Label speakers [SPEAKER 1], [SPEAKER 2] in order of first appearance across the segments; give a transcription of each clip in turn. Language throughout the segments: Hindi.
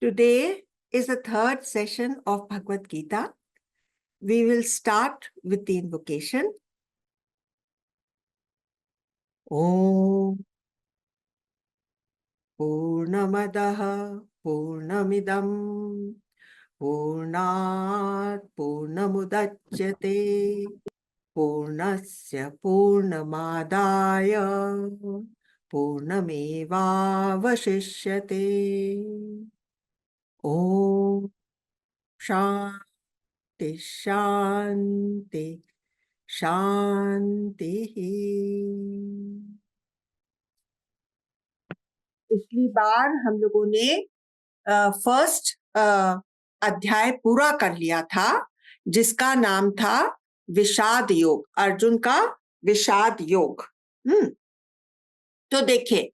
[SPEAKER 1] Today is the third session of Bhagavad Gita. We will start with the invocation. Om Purnamadaha Purnamidam Purnat Purnamudachyate Purnasya Purnamadaya Purnamevavashishyate. Om Shanti Shanti शांति। पिछली बार हम लोगों ने फर्स्ट अध्याय पूरा कर लिया था, जिसका नाम था विषाद योग, अर्जुन का विषाद योग। तो देखिए,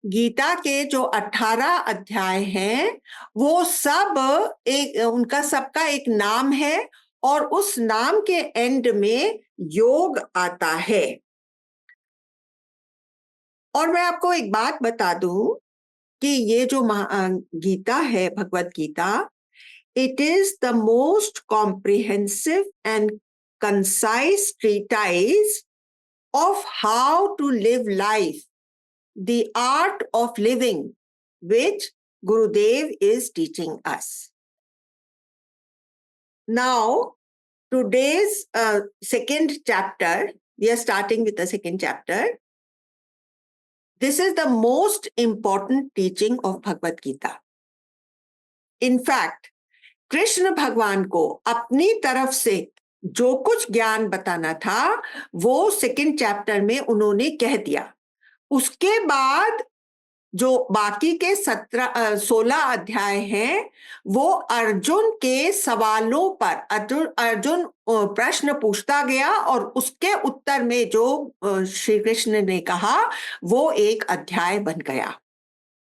[SPEAKER 1] गीता के जो 18 अध्याय हैं वो सब उनका सबका एक नाम है और उस नाम के एंड में योग आता है। और मैं आपको एक बात बता दूं कि ये जो गीता है, Bhagavad Gita, it is the most comprehensive and concise treatise of how to live life, the art of living, which Gurudev is teaching us. Now, today's second chapter, we are starting with the second chapter. This is the most important teaching of Bhagavad Gita. In fact, Krishna भगवान को अपनी तरफ से जो कुछ ज्ञान बताना था वो सेकंड चैप्टर में उन्होंने कह दिया। उसके बाद जो बाकी के 16 अध्याय हैं वो अर्जुन के सवालों पर अर्जुन प्रश्न पूछता गया और उसके उत्तर में जो श्री कृष्ण ने कहा वो एक अध्याय बन गया।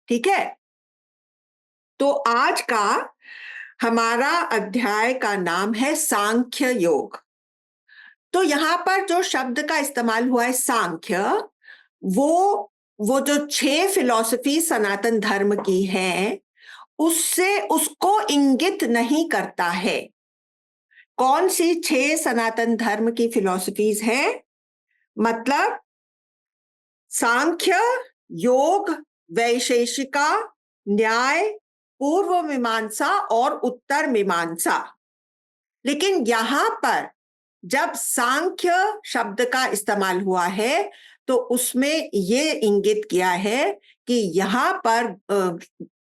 [SPEAKER 1] ठीक है, तो आज का हमारा अध्याय का नाम है सांख्य योग। तो यहाँ पर जो शब्द का इस्तेमाल हुआ है सांख्य, वो जो 6 फिलॉसफी सनातन धर्म की है उससे उसको इंगित नहीं करता है। कौन सी 6 सनातन धर्म की फिलॉसफीज है? मतलब सांख्य, योग, वैशेषिका, न्याय, पूर्व मीमांसा और उत्तर मीमांसा। लेकिन यहां पर जब सांख्य शब्द का इस्तेमाल हुआ है तो उसमें ये इंगित किया है कि यहाँ पर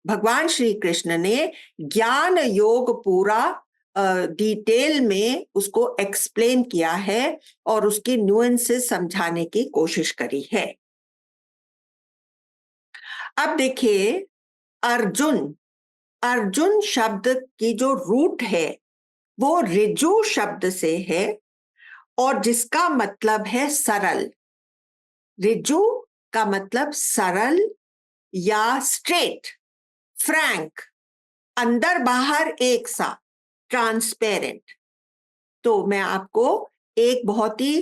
[SPEAKER 1] भगवान श्री कृष्ण ने ज्ञान योग पूरा डिटेल में उसको एक्सप्लेन किया है और उसकी न्यूएंसेस समझाने की कोशिश करी है। अब देखिए, अर्जुन शब्द की जो रूट है वो ऋजु शब्द से है और जिसका मतलब है सरल। ऋजु का मतलब सरल या स्ट्रेट, फ्रैंक, अंदर बाहर एक सा, ट्रांसपेरेंट। तो मैं आपको एक बहुत ही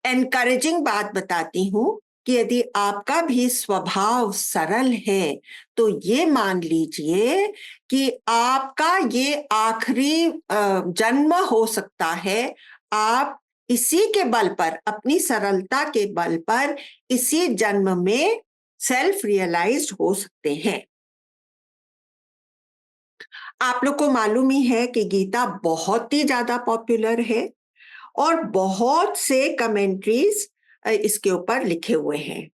[SPEAKER 1] एनकरेजिंग बात बताती हूं कि यदि आपका भी स्वभाव सरल है तो ये मान लीजिए कि आपका ये आखिरी जन्म हो सकता है। आप इसी के बल पर, अपनी सरलता के बल पर इसी जन्म में सेल्फ रियलाइज्ड हो सकते हैं। आप लोग को मालूम ही है कि गीता बहुत ही ज्यादा पॉपुलर है और बहुत से कमेंट्रीज इसके ऊपर लिखे हुए हैं।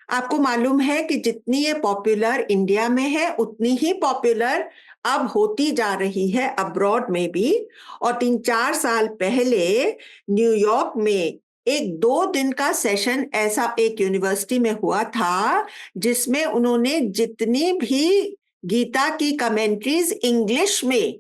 [SPEAKER 1] आपको मालूम है कि जितनी ये पॉपुलर इंडिया में है उतनी ही पॉपुलर अब होती जा रही है अब्रॉड में भी। और 3-4 साल पहले न्यूयॉर्क में एक 2 दिन का सेशन ऐसा एक यूनिवर्सिटी में हुआ था जिसमें उन्होंने जितनी भी गीता की कमेंट्रीज इंग्लिश में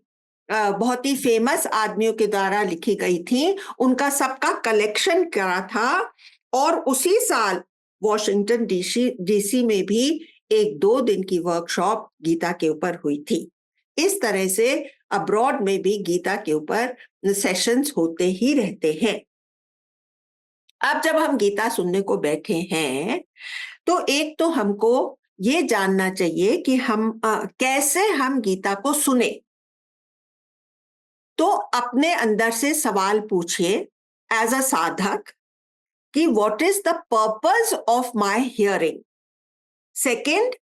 [SPEAKER 1] बहुत ही फेमस आदमियों के द्वारा लिखी गई थी उनका सबका कलेक्शन करा था। और उसी साल वॉशिंगटन डीसी में भी एक 2 दिन की वर्कशॉप गीता के ऊपर हुई थी। इस तरह से अब्रॉड में भी गीता के ऊपर सेशंस होते ही रहते हैं। अब जब हम गीता सुनने को बैठे हैं तो एक तो हमको ये जानना चाहिए कि हम कैसे हम गीता को सुने। तो अपने अंदर से सवाल पूछिए एज अ साधक कि what is the purpose of my hearing. Second,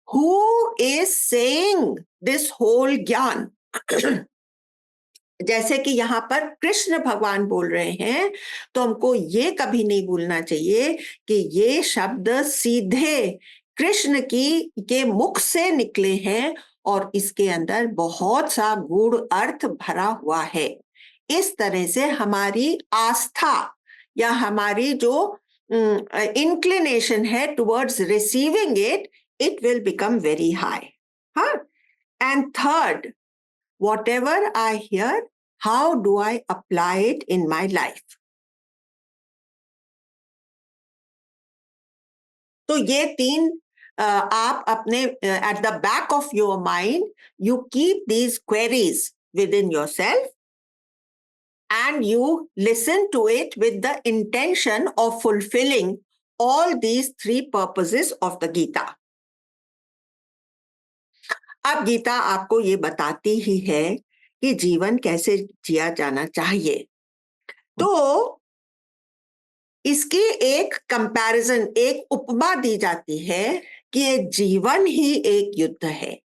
[SPEAKER 1] who is saying this whole ज्ञान। जैसे कि यहाँ पर कृष्ण भगवान बोल रहे हैं, तो हमको ये कभी नहीं भूलना चाहिए कि ये शब्द सीधे कृष्ण की के मुख से निकले हैं और इसके अंदर बहुत सा गूढ़ अर्थ भरा हुआ है। इस तरह से हमारी आस्था या हमारी जो इंक्लिनेशन है towards receiving it, it will become very high. हाँ, and third, whatever I hear, how do I apply it in my life? तो ये तीन आप अपने at the back of your mind, you keep these queries within yourself and you listen to it with the intention of fulfilling all these three purposes of the Gita. अब गीता आपको ये बताती ही है कि जीवन कैसे जिया जाना चाहिए। तो इसकी एक कंपैरिजन, एक उपमा दी जाती है कि ये जीवन ही एक युद्ध है।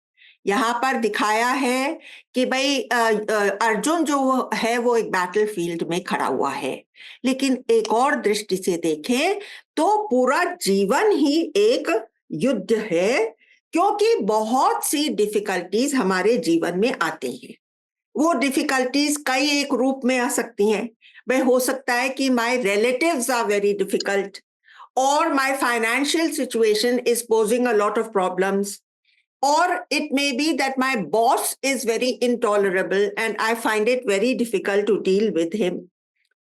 [SPEAKER 1] यहाँ पर दिखाया है कि भाई अर्जुन जो है वो एक बैटलफील्ड में खड़ा हुआ है, लेकिन एक और दृष्टि से देखें तो पूरा जीवन ही एक युद्ध है, क्योंकि बहुत सी डिफिकल्टीज हमारे जीवन में आती हैं। वो डिफिकल्टीज कई एक रूप में आ सकती हैं। भाई हो सकता है कि my relatives are very difficult, और my financial situation is posing a lot of problems, or it may be that my boss is very intolerable and I find it very difficult to deal with him,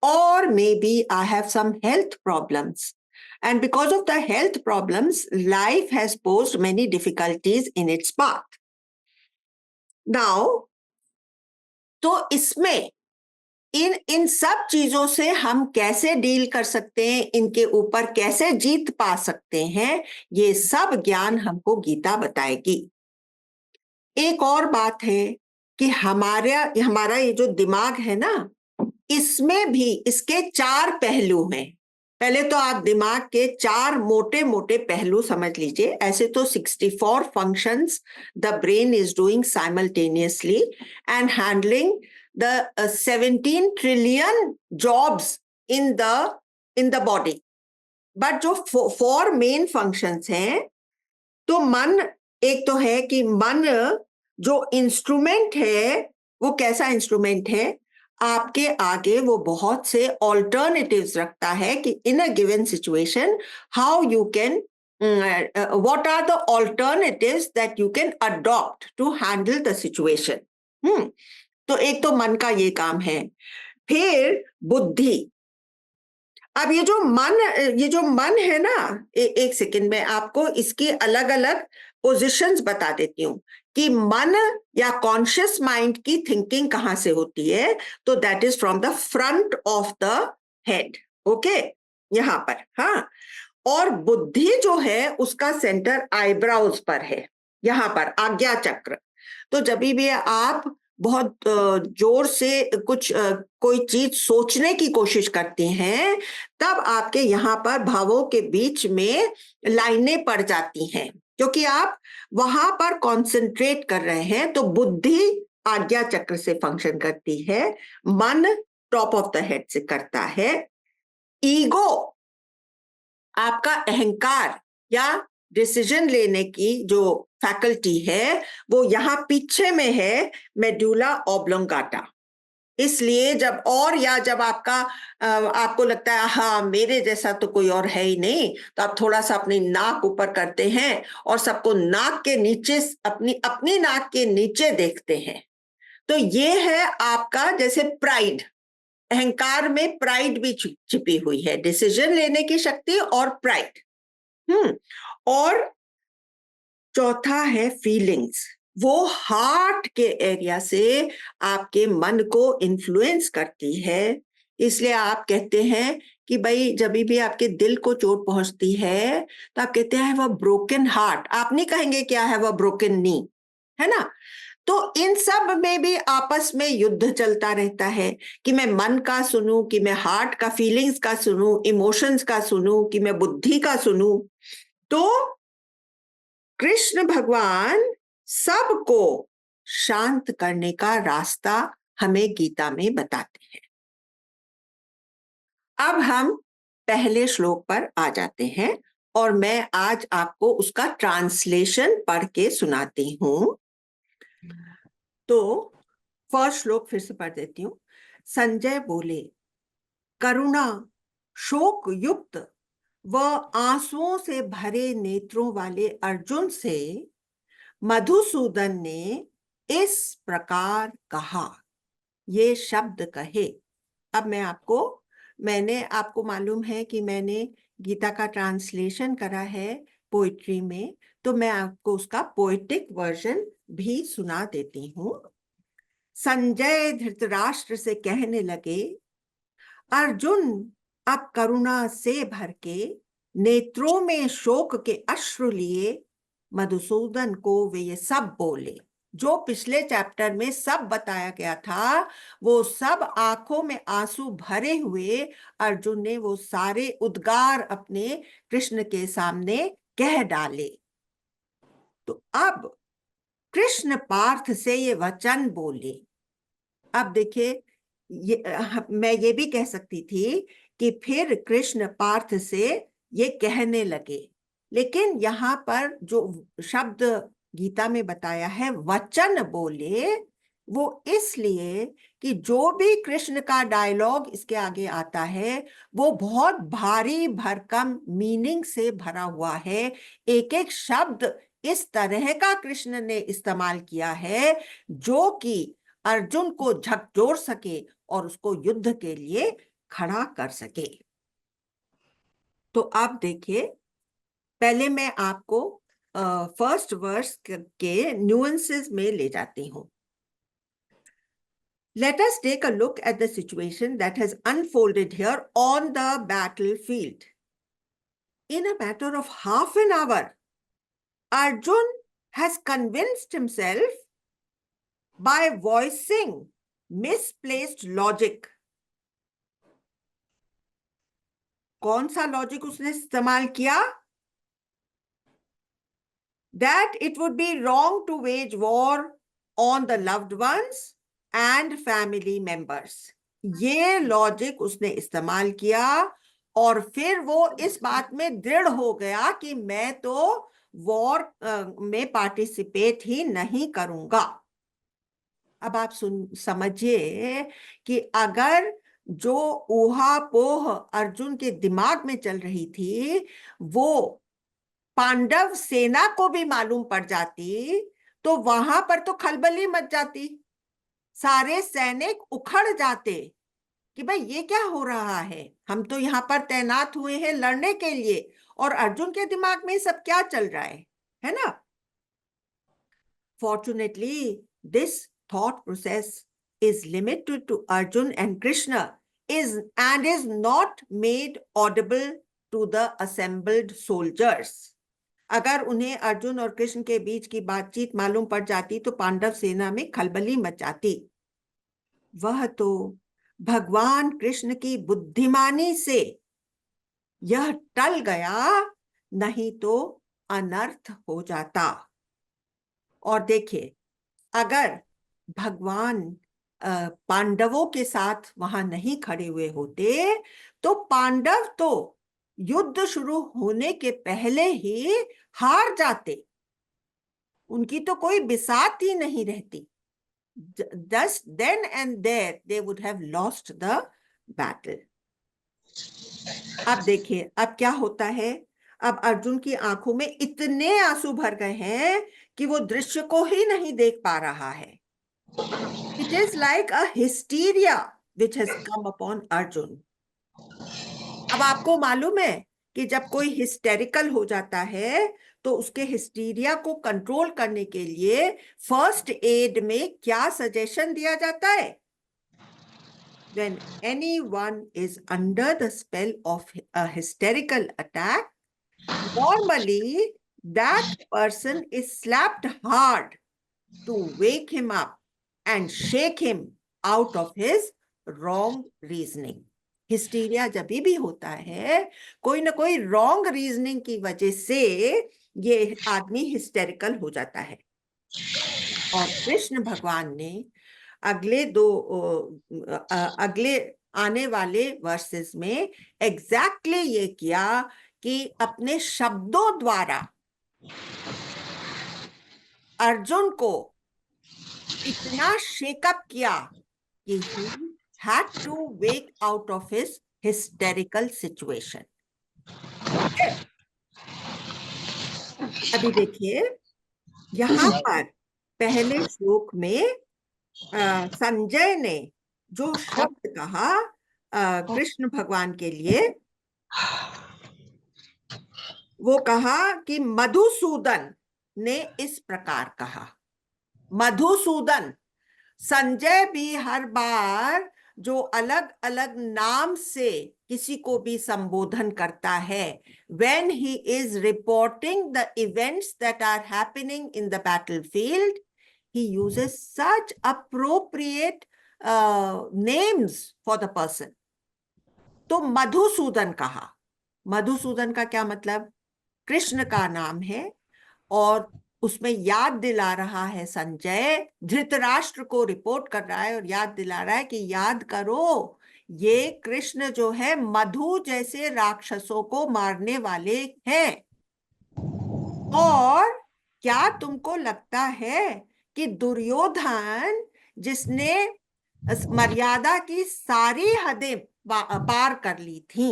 [SPEAKER 1] or maybe I have some health problems, and because of the health problems life has posed many difficulties in its path. Now, तो इसमें इन इन सब चीजों से हम कैसे डील कर सकते हैं, इनके ऊपर कैसे जीत पा सकते हैं, ये सब ज्ञान हमको गीता बताएगी। एक और बात है कि हमारा हमारा ये जो दिमाग है ना, इसमें भी इसके चार पहलू हैं। पहले तो आप दिमाग के चार मोटे मोटे पहलू समझ लीजिए। ऐसे तो 64 functions the brain is doing simultaneously and handling the 17 trillion jobs in the body, but जो फोर मेन फंक्शंस हैं, तो मन एक तो है कि मन जो इंस्ट्रूमेंट है वो कैसा इंस्ट्रूमेंट है, आपके आगे वो बहुत से ऑल्टरनेटिव्स रखता है कि in a given situation how you can what are the alternatives that you can adopt to handle the situation. तो एक तो मन का ये काम है। फिर बुद्धि। अब ये जो मन है ना, एक सेकंड में आपको इसकी अलग अलग पोजीशंस बता देती हूँ कि मन या कॉन्शियस माइंड की थिंकिंग कहाँ से होती है। तो that is from the front of the head, okay, यहाँ पर। हाँ, और बुद्धि जो है उसका सेंटर आईब्राउज पर है, यहाँ पर आज्ञा चक्र। तो जब भी आप बहुत जोर से कोई चीज सोचने की कोशिश करते हैं, तब आपके यहाँ पर भावों के बीच में लाइनें पड़ जाती हैं, क्योंकि आप वहां पर कंसंट्रेट कर रहे हैं। तो बुद्धि आज्ञा चक्र से फंक्शन करती है, मन टॉप ऑफ द हेड से करता है, ईगो आपका अहंकार या डिसीजन लेने की जो फैकल्टी है वो यहाँ पीछे में है, मेडुला ऑब्लोंगाटा। इसलिए जब आपको लगता है हाँ मेरे जैसा तो कोई और है ही नहीं, तो आप थोड़ा सा अपनी नाक ऊपर करते हैं और सबको नाक के नीचे, अपनी अपनी नाक के नीचे देखते हैं। तो ये है आपका जैसे प्राइड, अहंकार में प्राइड भी छिपी हुई है, डिसीजन लेने की शक्ति और प्राइड। और चौथा है फीलिंग्स। वो हार्ट के एरिया से आपके मन को इन्फ्लुएंस करती है। इसलिए आप कहते हैं कि भाई जब भी आपके दिल को चोट पहुंचती है तो आप कहते हैं वह ब्रोकन हार्ट, आप नहीं कहेंगे क्या है वह ब्रोकन नी, है ना। तो इन सब में भी आपस में युद्ध चलता रहता है कि मैं मन का सुनूं, कि मैं हार्ट का फीलिंग्स का सुनूं, इमोशंस का सुनूं, कि मैं बुद्धि का सुनूं। तो कृष्ण भगवान सबको शांत करने का रास्ता हमें गीता में बताते हैं। अब हम पहले श्लोक पर आ जाते हैं और मैं आज आपको उसका ट्रांसलेशन पढ़ के सुनाती हूं। तो फर्स्ट श्लोक फिर से पढ़ देती हूँ। संजय बोले, करुणा शोक युक्त व आंसुओं से भरे नेत्रों वाले अर्जुन से मधुसूदन ने इस प्रकार कहा। ये शब्द कहे। अब मैंने आपको मालूम है कि मैंने गीता का ट्रांसलेशन करा है पोइट्री में, तो मैं आपको उसका पोएटिक वर्जन भी सुना देती हूँ। संजय धृतराष्ट्र से कहने लगे, अर्जुन अब करुणा से भर के नेत्रों में शोक के अश्रु लिए मधुसूदन को वे ये सब बोले। जो पिछले चैप्टर में सब बताया गया था वो सब आंखों में आंसू भरे हुए अर्जुन ने वो सारे उद्गार अपने कृष्ण के सामने कह डाले। तो अब कृष्ण पार्थ से ये वचन बोले। अब देखिए, मैं ये भी कह सकती थी कि फिर कृष्ण पार्थ से ये कहने लगे, लेकिन यहाँ पर जो शब्द गीता में बताया है वचन बोले, वो इसलिए कि जो भी कृष्ण का डायलॉग इसके आगे आता है वो बहुत भारी भरकम मीनिंग से भरा हुआ है। एक एक शब्द इस तरह का कृष्ण ने इस्तेमाल किया है जो कि अर्जुन को झकझोर सके और उसको युद्ध के लिए खड़ा कर सके। तो आप देखिए, पहले मैं आपको फर्स्ट वर्स के न्यूएंसेस में ले जाती हूं। Let us take a look at the situation that has unfolded here on the battlefield. In a matter of half an hour, Arjun has convinced himself by voicing misplaced logic. कौन सा लॉजिक उसने इस्तेमाल किया? That it would be wrong to wage war on the loved ones and family members. ये लॉजिक उसने इस्तेमाल किया और फिर वो इस बात में दृढ़ हो गया कि मैं तो वॉर में पार्टिसिपेट ही नहीं करूंगा। अब आप समझिए कि अगर जो ऊहापोह अर्जुन के दिमाग में चल रही थी वो पांडव सेना को भी मालूम पड़ जाती तो वहां पर तो खलबली मच जाती, सारे सैनिक उखड़ जाते कि भाई ये क्या हो रहा है, हम तो यहाँ पर तैनात हुए हैं लड़ने के लिए और अर्जुन के दिमाग में सब क्या चल रहा है ना। Fortunately, this thought process is limited to Arjun and Krishna is not made audible to the assembled soldiers. अगर उन्हें अर्जुन और कृष्ण के बीच की बातचीत मालूम पड़ जाती तो पांडव सेना में खलबली मच जाती। वह तो भगवान कृष्ण की बुद्धिमानी से यह टल गया, नहीं तो अनर्थ हो जाता। और देखिए, अगर भगवान पांडवों के साथ वहां नहीं खड़े हुए होते तो पांडव तो युद्ध शुरू होने के पहले ही हार जाते, उनकी तो कोई बिसात ही नहीं रहती। Thus, then and there they would have lost the battle. अब देखिए अब क्या होता है। अब अर्जुन की आंखों में इतने आंसू भर गए हैं कि वो दृश्य को ही नहीं देख पा रहा है। It is like a hysteria which has come upon Arjun. अब आपको मालूम है कि जब कोई हिस्टेरिकल हो जाता है तो उसके हिस्टीरिया को कंट्रोल करने के लिए फर्स्ट एड में क्या सजेशन दिया जाता है? when anyone is under the spell of a hysterical attack, normally that person is slapped hard to wake him up and shake him out of his wrong reasoning. Hysteria जब भी होता है, कोई ना कोई रॉन्ग रीजनिंग की वजह से ये आदमी हिस्टेरिकल हो जाता है। और कृष्ण भगवान ने अगले आने वाले वर्सेस में एग्जैक्टली ये किया कि अपने शब्दों द्वारा अर्जुन को इतना शेकअप किया कि he had to wake out of his hysterical situation. अभी देखिए यहाँ पर पहले श्लोक में संजय ने जो शब्द कहा कृष्ण भगवान के लिए, वो कहा कि मधुसूदन ने इस प्रकार कहा। मधुसूदन, संजय भी हर बार जो अलग अलग नाम से किसी को भी संबोधन करता है, when he is reporting the events that are happening in the battlefield, he uses such appropriate names for the person. तो मधुसूदन कहा। मधुसूदन का क्या मतलब? कृष्ण का नाम है और उसमें याद दिला रहा है, संजय धृतराष्ट्र को रिपोर्ट कर रहा है और याद दिला रहा है कि याद करो, ये कृष्ण जो है मधु जैसे राक्षसों को मारने वाले हैं। और क्या तुमको लगता है कि दुर्योधन, जिसने मर्यादा की सारी हदें पार कर ली थी,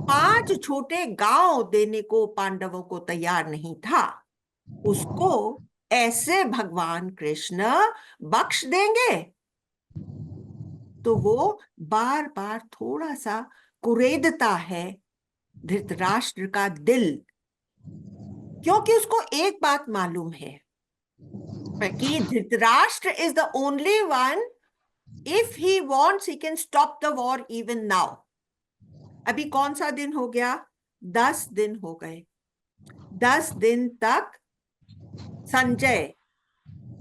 [SPEAKER 1] 5 छोटे गांव देने को पांडवों को तैयार नहीं था, उसको ऐसे भगवान कृष्ण बख्श देंगे? तो वो बार बार थोड़ा सा कुरेदता है धृतराष्ट्र का दिल, क्योंकि उसको एक बात मालूम है कि Dhritarashtra is the only one, if he wants he can stop the war even now. अभी कौन सा दिन हो गया? 10 दिन हो गए। 10 दिन तक संजय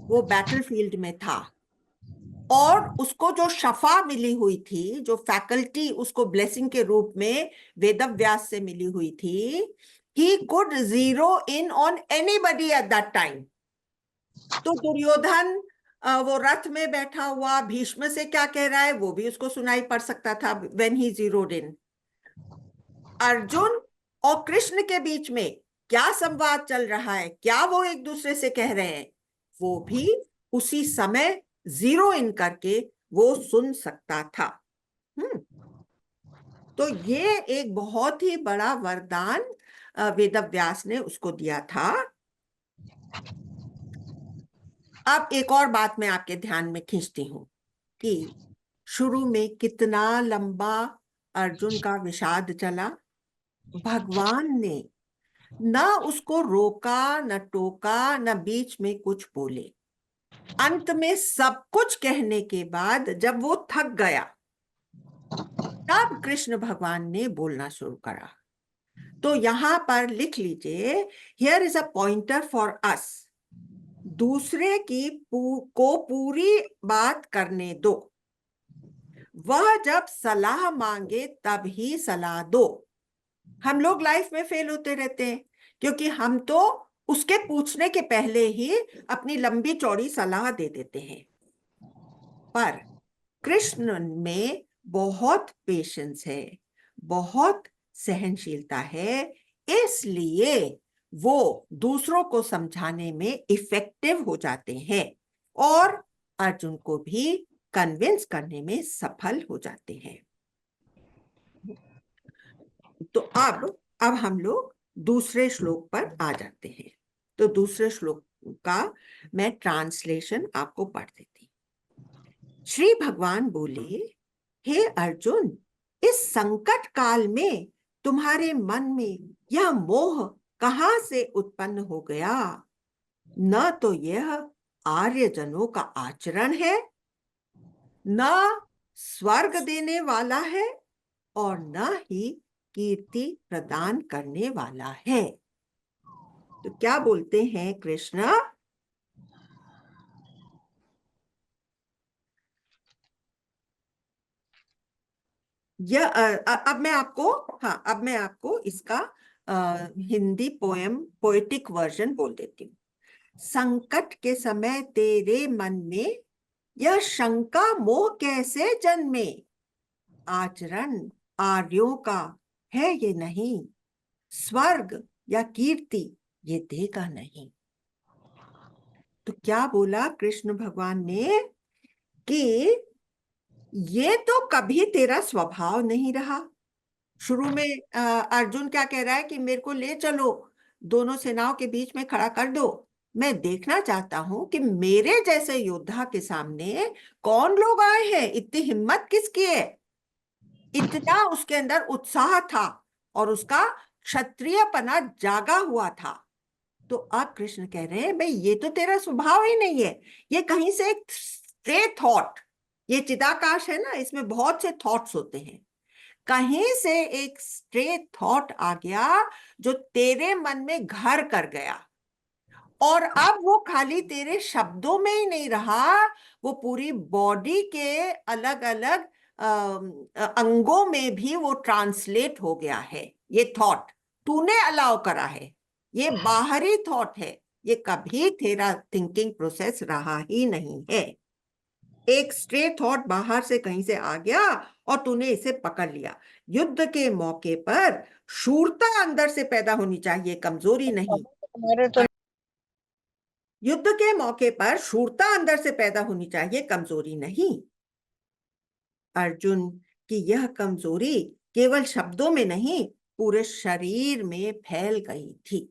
[SPEAKER 1] वो बैटलफील्ड में था और उसको जो शफा मिली हुई थी, जो फैकल्टी उसको ब्लेसिंग के रूप में वेदव्यास से मिली हुई थी, he could zero in on anybody at that time. तो दुर्योधन वो रथ में बैठा हुआ भीष्म से क्या कह रहा है वो भी उसको सुनाई पड़ सकता था when he zeroed in. Arjun और कृष्ण के बीच में क्या संवाद चल रहा है, क्या वो एक दूसरे से कह रहे हैं, वो भी उसी समय जीरो इन करके वो सुन सकता था। तो ये एक बहुत ही बड़ा वरदान वेदव्यास ने उसको दिया था। अब एक और बात मैं आपके ध्यान में खींचती हूं कि शुरू में कितना लंबा अर्जुन का विषाद चला। भगवान ने ना उसको रोका, न टोका, न बीच में कुछ बोले। अंत में सब कुछ कहने के बाद जब वो थक गया, तब कृष्ण भगवान ने बोलना शुरू करा। तो यहां पर लिख लीजिए, here is a pointer for us. दूसरे की को पूरी बात करने दो। वह जब सलाह मांगे तब ही सलाह दो। हम लोग लाइफ में फेल होते रहते हैं क्योंकि हम तो उसके पूछने के पहले ही अपनी लंबी चौड़ी सलाह दे देते हैं। पर कृष्ण में बहुत पेशेंस है, बहुत सहनशीलता है, इसलिए वो दूसरों को समझाने में इफेक्टिव हो जाते हैं और अर्जुन को भी कन्विंस करने में सफल हो जाते हैं। तो अब हम लोग दूसरे श्लोक पर आ जाते हैं। तो दूसरे श्लोक का मैं ट्रांसलेशन आपको पढ़ देती। श्री भगवान बोले, हे अर्जुन, इस संकट काल में तुम्हारे मन में यह मोह कहां से उत्पन्न हो गया? न तो यह आर्यजनों का आचरण है, न स्वर्ग देने वाला है और न ही कीर्ति प्रदान करने वाला है। तो क्या बोलते हैं कृष्ण? यह अब मैं आपको, हाँ, अब मैं आपको इसका हिंदी पोएटिक वर्जन बोल देती हूँ। संकट के समय तेरे मन में यह शंका मोह कैसे जन्मे, आचरण आर्यों का है ये नहीं, स्वर्ग या कीर्ति ये देगा नहीं। तो क्या बोला कृष्ण भगवान ने कि ये तो कभी तेरा स्वभाव नहीं रहा। शुरू में अर्जुन क्या कह रहा है कि मेरे को ले चलो, दोनों सेनाओं के बीच में खड़ा कर दो, मैं देखना चाहता हूं कि मेरे जैसे योद्धा के सामने कौन लोग आए हैं, इतनी हिम्मत किसकी है। इतना उसके अंदर उत्साह था और उसका क्षत्रियपना जागा हुआ था। तो अब कृष्ण कह रहे हैं, भाई ये तो तेरा स्वभाव ही नहीं है, ये कहीं से एक स्ट्रे थॉट, ये चिदाकाश है ना, इसमें बहुत से थॉट्स होते हैं, कहीं से एक स्ट्रे थॉट आ गया जो तेरे मन में घर कर गया। और अब वो खाली तेरे शब्दों में ही नहीं रहा, वो पूरी बॉडी के अलग अलग अंगों में भी वो ट्रांसलेट हो गया है। ये थॉट तूने अलाउ करा है, ये बाहरी थॉट है, ये कभी तेरा थिंकिंग प्रोसेस रहा ही नहीं है। एक स्ट्रे थॉट बाहर से कहीं से आ गया और तूने इसे पकड़ लिया। युद्ध के मौके पर शूरता अंदर से पैदा होनी चाहिए, कमजोरी नहीं। युद्ध के मौके पर शूरता अंदर से पैदा होनी चाहिए, कमजोरी नहीं। अर्जुन की यह कमजोरी केवल शब्दों में नहीं, पूरे शरीर में फैल गई थी।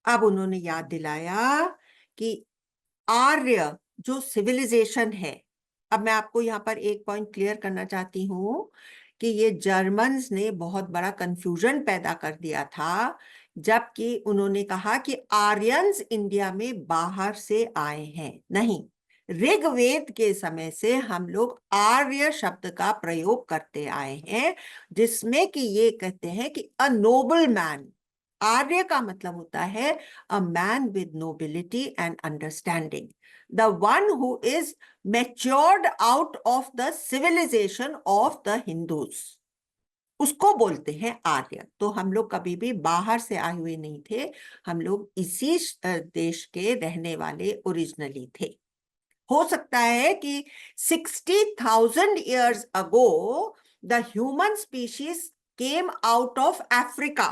[SPEAKER 1] अब उन्होंने याद दिलाया कि आर्य जो सिविलाइजेशन है, अब मैं आपको यहाँ पर एक पॉइंट क्लियर करना चाहती हूँ कि ये जर्मन्स ने बहुत बड़ा कंफ्यूजन पैदा कर दिया था, जबकि उन्होंने कहा कि आर्यंस इंडिया में बाहर से आए हैं। नहीं, ऋग्वेद के समय से हम लोग आर्य शब्द का प्रयोग करते आए हैं, जिसमें कि ये कहते हैं कि अ नोबल मैन। आर्य का मतलब होता है a man with nobility and understanding, the one who is matured out of the civilization of the Hindus, उसको बोलते हैं आर्य। तो हम लोग कभी भी बाहर से आए हुए नहीं थे, हम लोग इसी देश के रहने वाले ओरिजिनली थे। हो सकता है कि 60,000 years ago the human species came out of Africa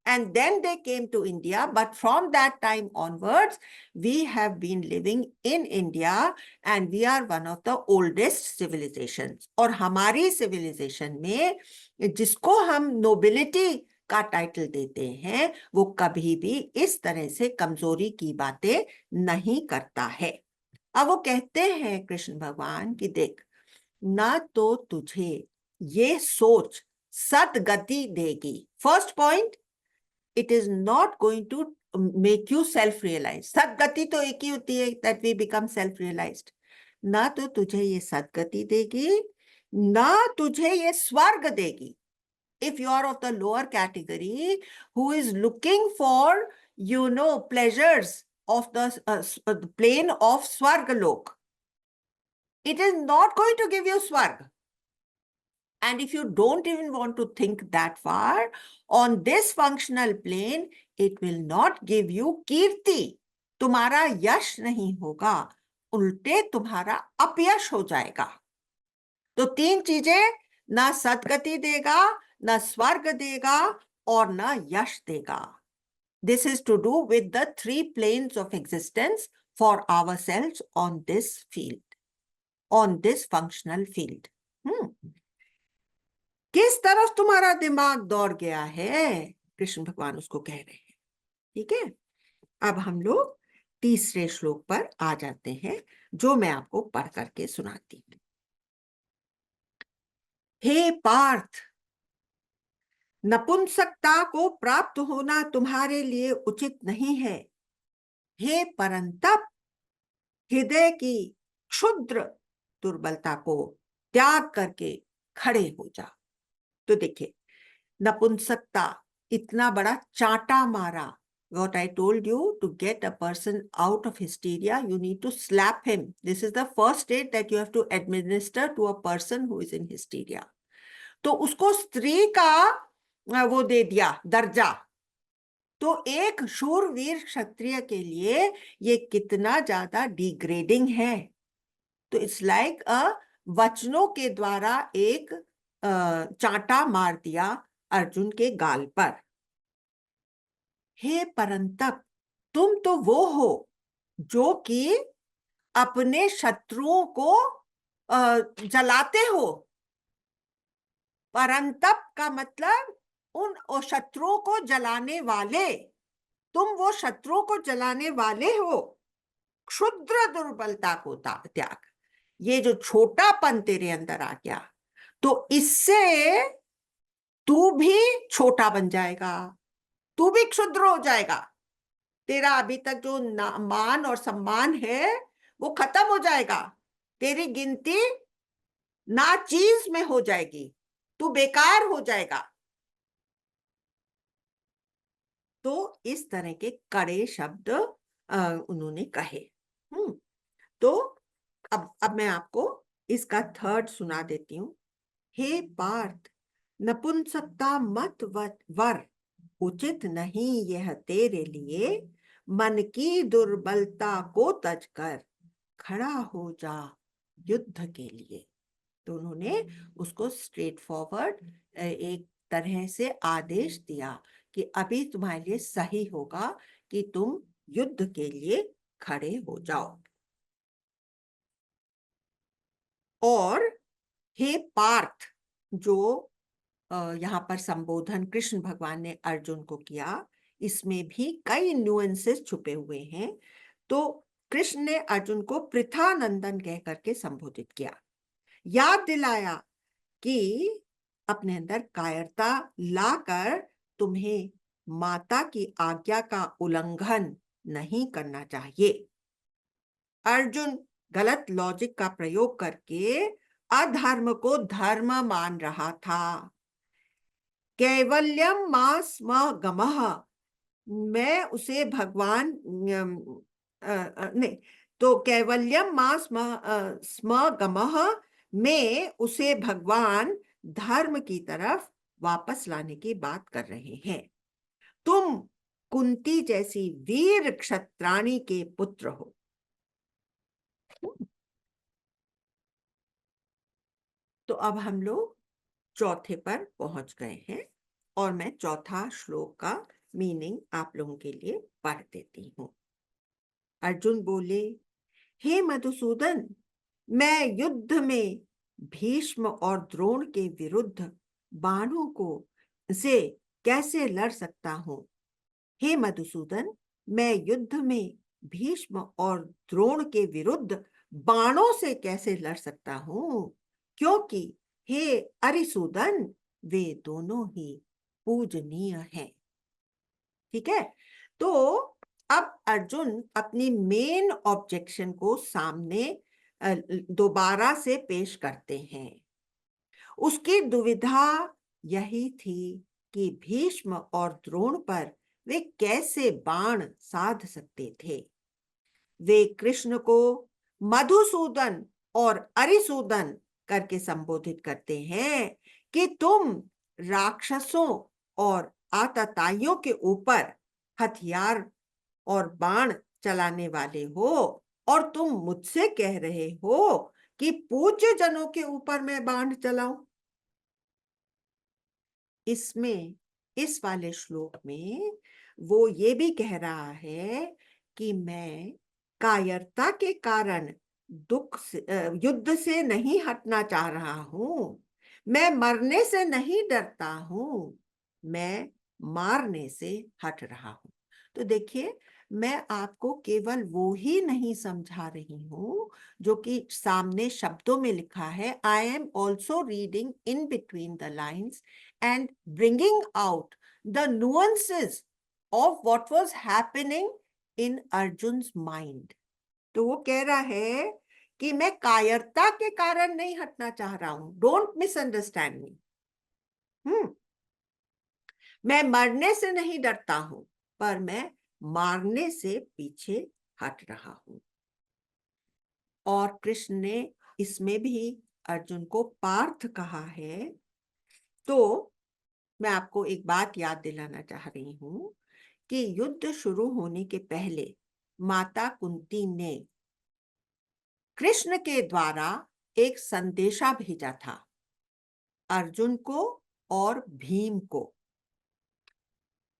[SPEAKER 1] and then they came to India, but from that time onwards we have been living in India and we are one of the oldest civilizations। और हमारी civilization में जिसको हम nobility का टाइटल देते हैं, वो कभी भी इस तरह से कमजोरी की बातें नहीं करता है। अब वो कहते हैं कृष्ण भगवान कि देख, ना तो तुझे ये सोच सदगति देगी। First point, it is not going to make you self realise. सदगति तो एक ही होती है, that we become self realised. ना तो तुझे ये सदगति देगी, ना तुझे ये स्वर्ग देगी। If you are of the lower category who is looking for, pleasures of the plane of Swargalok, it is not going to give you Swarg. And if you don't even want to think that far, on this functional plane, it will not give you Kirti. तुम्हारा यश नहीं होगा, उल्टे तुम्हारा अपयश हो जाएगा। तो तीन चीजें, ना सदगति देगा, ना स्वर्ग देगा और ना यश देगा। This is to do with the three planes of existence for ourselves on this field, on this functional field. किस तरफ तुम्हारा दिमाग दौड़ गया है, कृष्ण भगवान उसको कह रहे हैं। ठीक है, अब हम लोग तीसरे श्लोक पर आ जाते हैं, जो मैं आपको पढ़ करके सुनाती हूँ। हे पार्थ, नपुंसकता को प्राप्त होना तुम्हारे लिए उचित नहीं है। हे परंतप, हृदय की क्षुद्र दुर्बलता को त्याग करके खड़े हो जा। तो देखिए, नपुंसकता, इतना बड़ा चांटा मारा। What I told you, to get a person out of hysteria, you need to slap him. This is the first state that you have to administer to a person who is in hysteria. तो उसको स्त्री का वो दे दिया दर्जा। तो एक शूरवीर क्षत्रिय के लिए ये कितना ज्यादा डिग्रेडिंग है। तो इट्स लाइक अ वचनों के द्वारा एक चांटा मार दिया अर्जुन के गाल पर। हे परंतप, तुम तो वो हो जो कि अपने शत्रुओं को जलाते हो। परंतप का मतलब उन शत्रुओं को जलाने वाले, तुम वो शत्रुओं को जलाने वाले हो। क्षुद्र दुर्बलता को त्याग, ये जो छोटापन तेरे अंदर आ गया, तो इससे तू भी छोटा बन जाएगा, तू भी क्षुद्र हो जाएगा। तेरा अभी तक जो मान और सम्मान है वो खत्म हो जाएगा। तेरी गिनती ना चीज में हो जाएगी, तू बेकार हो जाएगा। तो इस तरह के कड़े शब्द उन्होंने कहे। तो अब मैं आपको इसका थर्ड सुना देती हूं। हे पार्थ, नपुंसकता मत वर, उचित नहीं यह तेरे लिए। मन की दुर्बलता को तज कर खड़ा हो जा युद्ध के लिए। तो उन्होंने उसको स्ट्रेट फॉरवर्ड एक तरह से आदेश दिया कि अभी तुम्हारे लिए सही होगा कि तुम युद्ध के लिए खड़े हो जाओ। और हे पार्थ, जो यहाँ पर संबोधन कृष्ण भगवान ने अर्जुन को किया, इसमें भी कई न्यूएंसेस छुपे हुए हैं। तो कृष्ण ने अर्जुन को पृथानंदन कह करके संबोधित किया, याद दिलाया कि अपने अंदर कायरता लाकर तुम्हें माता की आज्ञा का उल्लंघन नहीं करना चाहिए। अर्जुन गलत लॉजिक का प्रयोग करके अधर्म को धर्म मान रहा था। कैवल्यम मा स्म गमः, मैं उसे भगवान नहीं, तो कैवल्यम मा स्म गमः, में उसे भगवान धर्म की तरफ वापस लाने की बात कर रहे हैं। तुम कुंती जैसी वीर क्षत्राणी के पुत्र हो। तो अब हम लोग चौथे पर पहुंच गए हैं और मैं चौथा श्लोक का मीनिंग आप लोगों के लिए पढ़ देती हूँ। अर्जुन बोले, हे मधुसूदन, मैं युद्ध में भीष्म और द्रोण के विरुद्ध बाणों को से कैसे लड़ सकता हूँ। हे मधुसूदन, मैं युद्ध में भीष्म और द्रोण के विरुद्ध बाणों से कैसे लड़ सकता हूँ, क्योंकि हे अरिसूदन, वे दोनों ही पूजनीय हैं। ठीक है। तो अब अर्जुन अपनी मेन ऑब्जेक्शन को सामने दोबारा से पेश करते हैं। उसकी दुविधा यही थी कि भीष्म और द्रोण पर वे कैसे बाण साध सकते थे। वे कृष्ण को मधुसूदन और अरिसूदन करके संबोधित करते हैं कि तुम राक्षसों और आतताइयों के ऊपर हथियार और बाण चलाने वाले हो, और तुम मुझसे कह रहे हो कि पूज्य जनों के ऊपर मैं बाण चलाऊं। इसमें इस वाले श्लोक में वो ये भी कह रहा है कि मैं कायरता के कारण युद्ध से नहीं हटना चाह रहा हूं, मैं मरने से नहीं डरता हूं, मैं मारने से हट रहा हूं। तो देखिए, मैं आपको केवल वो ही नहीं समझा रही हूं जो कि सामने शब्दों में लिखा है। I am also reading in between the lines and bringing out the nuances of what was happening in Arjun's mind. तो वो कह रहा है कि मैं कायरता के कारण नहीं हटना चाह रहा हूं। डोंट मिसअंडरस्टैंड मी। मैं मरने से नहीं डरता हूं, पर मैं मारने से पीछे हट रहा हूं। और कृष्ण ने इसमें भी अर्जुन को पार्थ कहा है। तो मैं आपको एक बात याद दिलाना चाह रही हूं कि युद्ध शुरू होने के पहले माता कुंती ने कृष्ण के द्वारा एक संदेशा भेजा था अर्जुन को और भीम को।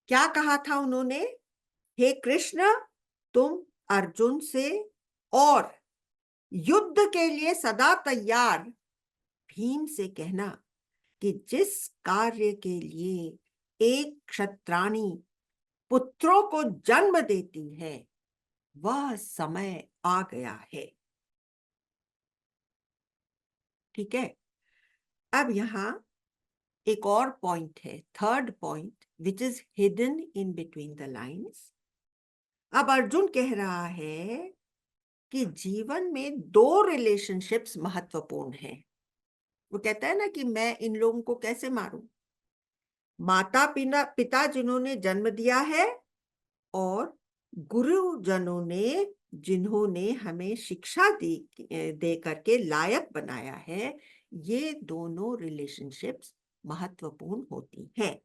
[SPEAKER 1] क्या कहा था उन्होंने? हे कृष्ण, तुम अर्जुन से और युद्ध के लिए सदा तैयार भीम से कहना कि जिस कार्य के लिए एक क्षत्राणी पुत्रों को जन्म देती है वह समय आ गया है। ठीक है। अब यहां एक और पॉइंट है, third point, which is hidden in between the lines. अब अर्जुन कह रहा है कि जीवन में दो रिलेशनशिप्स महत्वपूर्ण हैं। वो कहता है ना कि मैं इन लोगों को कैसे मारूं? माता पिता जिन्होंने जन्म दिया है और गुरुजनों ने जिन्होंने हमें शिक्षा दी, दे करके लायक बनाया है, ये दोनों रिलेशनशिप्स महत्वपूर्ण होती हैं।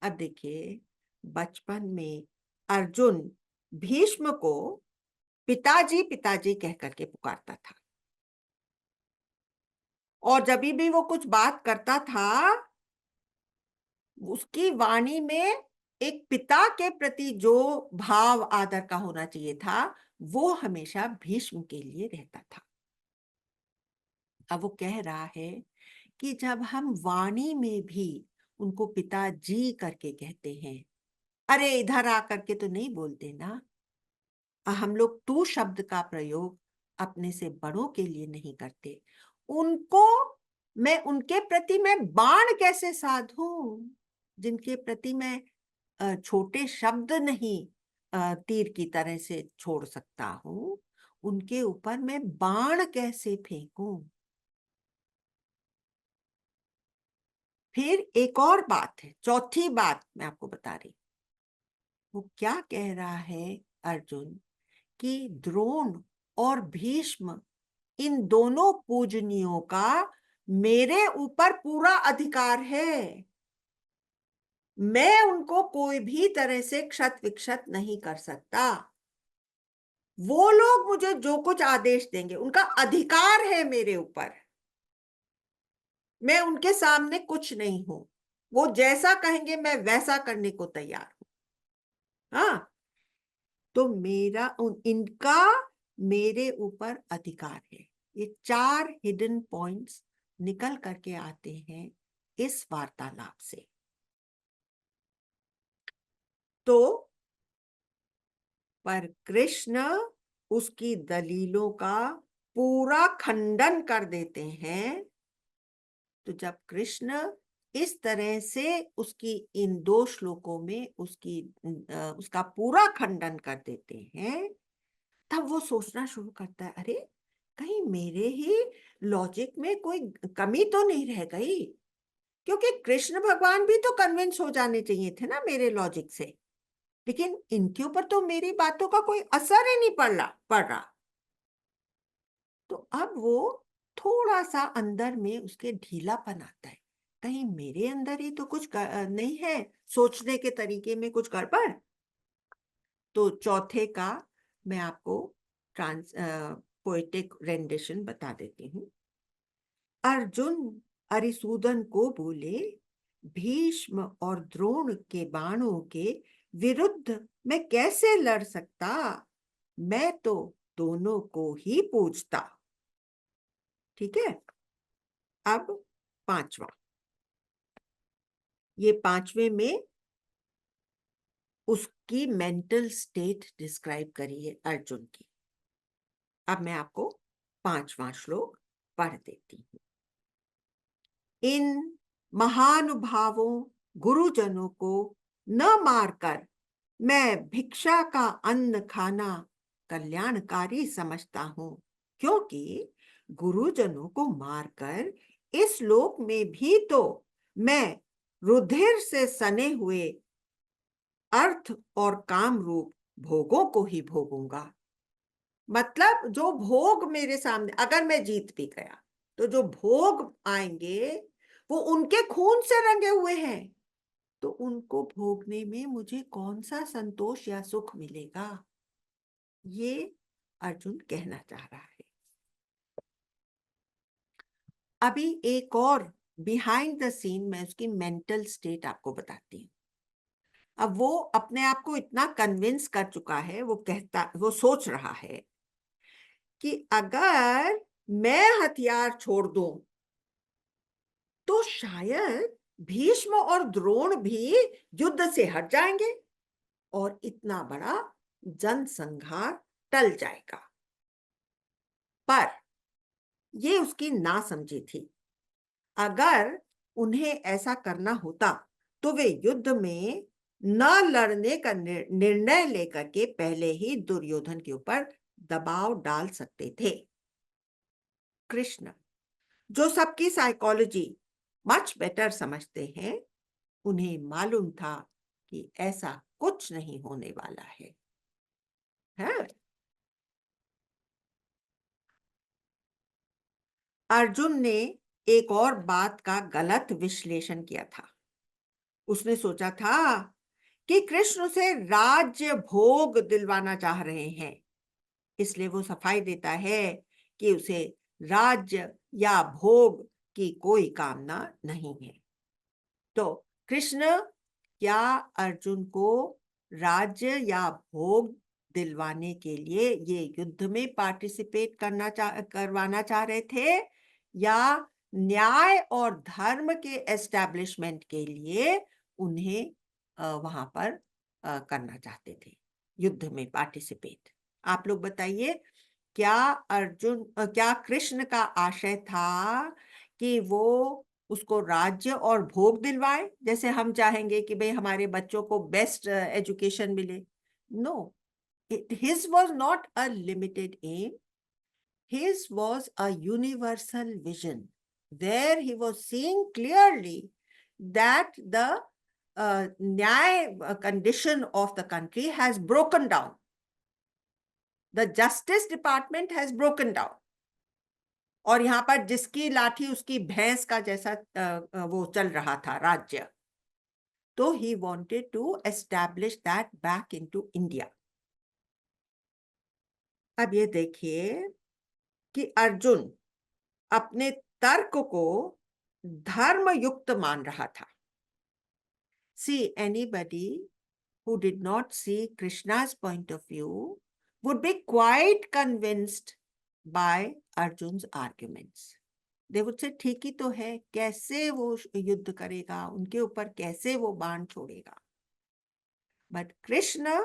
[SPEAKER 1] अब देखिए, बचपन में अर्जुन भीष्म को पिताजी पिताजी कह करके पुकारता था, और जब भी वो कुछ बात करता था उसकी वाणी में एक पिता के प्रति जो भाव आदर का होना चाहिए था वो हमेशा भीष्म के लिए रहता था। अब वो कह रहा है कि जब हम वाणी में भी उनको पिताजी करके कहते हैं, अरे इधर आकर के तो नहीं बोलते ना, हम लोग तू शब्द का प्रयोग अपने से बड़ों के लिए नहीं करते, उनको मैं उनके प्रति मैं बाण कैसे साधूं जिनके प्रति मैं छोटे शब्द नहीं तीर की तरह से छोड़ सकता हूं, उनके ऊपर मैं बाण कैसे फेंकूं। फिर एक और बात है, चौथी बात मैं आपको बता रही, वो क्या कह रहा है अर्जुन कि द्रोण और भीष्म इन दोनों पूजनियों का मेरे ऊपर पूरा अधिकार है, मैं उनको कोई भी तरह से क्षत विक्षत नहीं कर सकता। वो लोग मुझे जो कुछ आदेश देंगे उनका अधिकार है मेरे ऊपर, मैं उनके सामने कुछ नहीं हूं, वो जैसा कहेंगे मैं वैसा करने को तैयार हूं। हाँ, तो इनका मेरे ऊपर अधिकार है। ये चार हिडन पॉइंट्स निकल करके आते हैं इस वार्तालाप से। तो पर कृष्ण उसकी दलीलों का पूरा खंडन कर देते हैं। तो जब कृष्ण इस तरह से उसकी इन दो श्लोकों में उसका पूरा खंडन कर देते हैं, तब वो सोचना शुरू करता है, अरे कहीं मेरे ही लॉजिक में कोई कमी तो नहीं रह गई, क्योंकि कृष्ण भगवान भी तो कन्विंस हो जाने चाहिए थे ना मेरे लॉजिक से, लेकिन इनके ऊपर तो मेरी बातों का कोई असर ही नहीं पड़ रहा। तो अब वो थोड़ा सा अंदर में उसके ढीलापन आता है, कहीं मेरे अंदर ही तो कुछ नहीं है, सोचने के तरीके में कुछ गड़बड़। तो चौथे का मैं आपको पोएटिक रेंडिशन बता देती हूँ। अर्जुन अरिसूदन को बोले, भीष्म और द्रोण के बाणों के विरुद्ध मैं कैसे लड़ सकता, मैं तो दोनों को ही पूजता। ठीक है। अब पांचवा, ये पांचवे में उसकी मेंटल स्टेट डिस्क्राइब करी है अर्जुन की। अब मैं आपको पांचवा श्लोक पढ़ देती हूँ। इन महानुभावों गुरुजनों को न मारकर मैं भिक्षा का अन्न खाना कल्याणकारी समझता हूँ। क्योंकि गुरुजनों को मारकर इस लोक में भी तो मैं रुधिर से सने हुए अर्थ और काम रूप भोगों को ही भोगूंगा। मतलब जो भोग मेरे सामने, अगर मैं जीत भी गया तो जो भोग आएंगे वो उनके खून से रंगे हुए हैं, तो उनको भोगने में मुझे कौन सा संतोष या सुख मिलेगा, ये अर्जुन कहना चाह रहा है। अभी एक और बिहाइंड द सीन मैं उसकी मेंटल स्टेट आपको बताती हूँ। अब वो अपने आप को इतना कन्विंस कर चुका है, वो सोच रहा है कि अगर मैं हथियार छोड़ दूं तो शायद भीष्म और द्रोण भी युद्ध से हट जाएंगे और इतना बड़ा जनसंहार टल जाएगा। पर ये उसकी नासमझी थी। अगर उन्हें ऐसा करना होता तो वे युद्ध में न लड़ने का निर्णय लेकर के पहले ही दुर्योधन के ऊपर दबाव डाल सकते थे। कृष्ण, जो सबकी साइकोलॉजी मच बेटर समझते हैं, उन्हें मालूम था कि ऐसा कुछ नहीं होने वाला है? अर्जुन ने एक और बात का गलत विश्लेषण किया था। उसने सोचा था कि कृष्ण उसे राज्य भोग दिलवाना चाह रहे हैं, इसलिए वो सफाई देता है कि उसे राज्य या भोग की कोई कामना नहीं है। तो कृष्ण क्या अर्जुन को राज्य या भोग दिलवाने के लिए ये युद्ध में पार्टिसिपेट करवाना चाह रहे थे, या न्याय और धर्म के एस्टैब्लिशमेंट के लिए उन्हें वहां पर करना चाहते थे, युद्ध में पार्टिसिपेट? आप लोग बताइए, क्या कृष्ण का आशय था कि वो उसको राज्य और भोग दिलवाए, जैसे हम चाहेंगे कि भाई हमारे बच्चों को बेस्ट एजुकेशन मिले? No, his was not a limited aim. His was a universal vision where he was seeing clearly that the Nyaya condition of the country has broken down. The Justice Department has broken down. और यहाँ पर जिसकी लाठी उसकी भैंस का जैसा वो चल रहा था राज्य, तो he wanted to establish that back into India. अब ये देखिए कि अर्जुन अपने तर्क को धर्म युक्त मान रहा था। See, anybody who did not see Krishna's point of view would be quite convinced by Arjun's arguments. They would say, ठीक ही तो है, कैसे वो युद्ध करेगा, उनके ऊपर कैसे वो बाण छोड़ेगा? But Krishna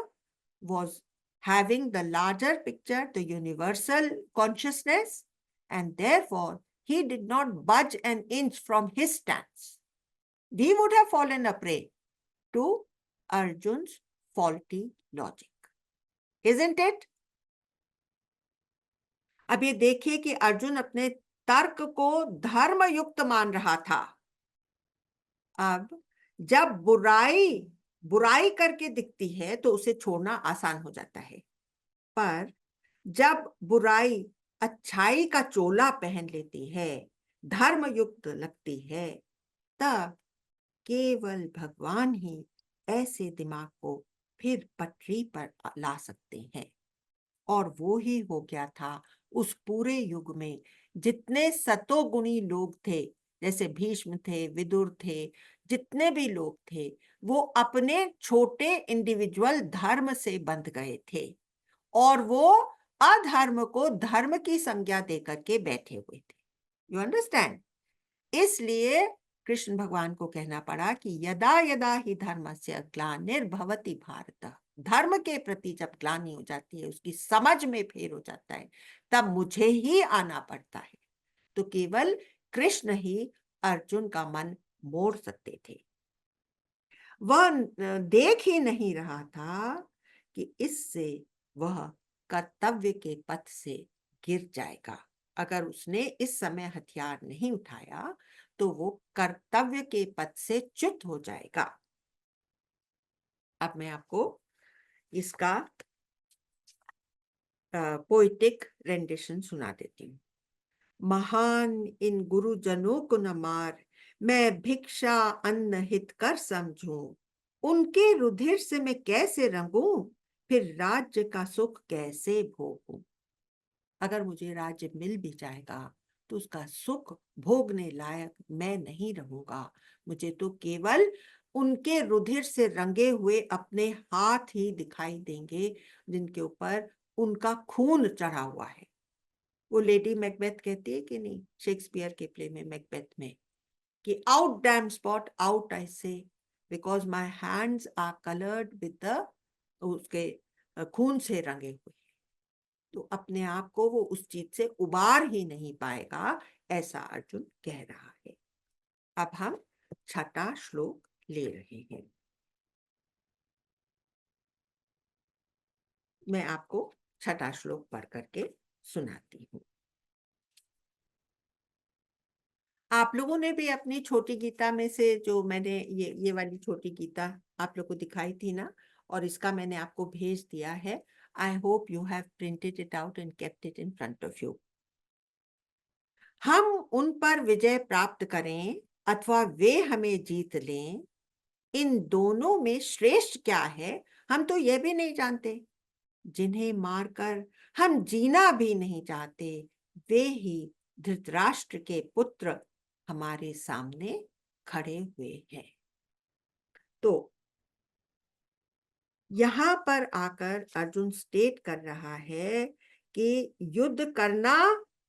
[SPEAKER 1] was having the larger picture, the universal consciousness, and therefore he did not budge an inch from his stance. We would have fallen a prey to Arjun's faulty logic, isn't it? अब ये देखिए कि अर्जुन अपने तर्क को धर्म युक्त मान रहा था। अब जब बुराई बुराई करके दिखती है तो उसे छोड़ना आसान हो जाता है, पर जब बुराई अच्छाई का चोला पहन लेती है, धर्म युक्त लगती है, तब केवल भगवान ही ऐसे दिमाग को फिर पटरी पर ला सकते हैं। और वो ही हो गया था उस पूरे युग में। जितने सतोगुणी लोग थे, जैसे भीष्म थे, विदुर थे, जितने भी लोग थे, वो अपने छोटे इंडिविजुअल धर्म से बंध गए थे और वो अधर्म को धर्म की संज्ञा देकर के बैठे हुए थे। You understand? इसलिए कृष्ण भगवान को कहना पड़ा कि यदा यदा ही धर्मस्य ग्लानिर्भवति भारत, धर्म के प्रति जब ग्लानि हो जाती है, उसकी समझ में फेर हो जाता है, तब मुझे ही आना पड़ता है। तो केवल कृष्ण ही अर्जुन का मन मोड़ सकते थे। वह देख ही नहीं रहा था कि इससे वह कर्तव्य के पथ से गिर जाएगा। अगर उसने इस समय हथियार नहीं उठाया तो वो कर्तव्य के पथ से च्युत हो जाएगा। अब मैं आपको इसका पोइटिक रेंडिशन सुना देती हूँ। महान इन गुरुजनों को न मार, मैं भिक्षा अन्न हित कर समझूं। उनके रुधिर से मैं कैसे रंगूं, फिर राज्य का सुख कैसे भोगूं। अगर मुझे राज्य मिल भी जाएगा तो उसका सुख भोगने लायक मैं नहीं रहूंगा। मुझे तो केवल उनके रुधिर से रंगे हुए अपने हाथ ही दिखाई देंगे जिनके ऊपर उनका खून चढ़ा हुआ है। वो लेडी मैकबेथ कहती है कि नहीं, शेक्सपियर के प्ले में मैकबेथ में, कि out damn spot out I say, because my hands are coloured with the, उसके खून से रंगे हुए। तो अपने आप को वो उस चीज से उबार ही नहीं पाएगा, ऐसा अर्जुन कह रहा है। अब हम छठा श्लोक ले रहे हैं। मैं आपको छठा श्लोक पढ़ करके सुनाती हूँ। आप लोगों ने भी अपनी छोटी गीता में से, जो मैंने ये वाली छोटी गीता आप लोग को दिखाई थी ना, और इसका मैंने आपको भेज दिया है। I hope you have printed it out and kept it in front of you. हम उन पर विजय प्राप्त करें अथवा वे हमें जीत लें, इन दोनों में श्रेष्ठ क्या है हम तो यह भी नहीं जानते। जिन्हें मारकर हम जीना भी नहीं चाहते, वे ही धृतराष्ट्र के पुत्र हमारे सामने खड़े हुए हैं। तो यहां पर आकर अर्जुन स्टेट कर रहा है कि युद्ध करना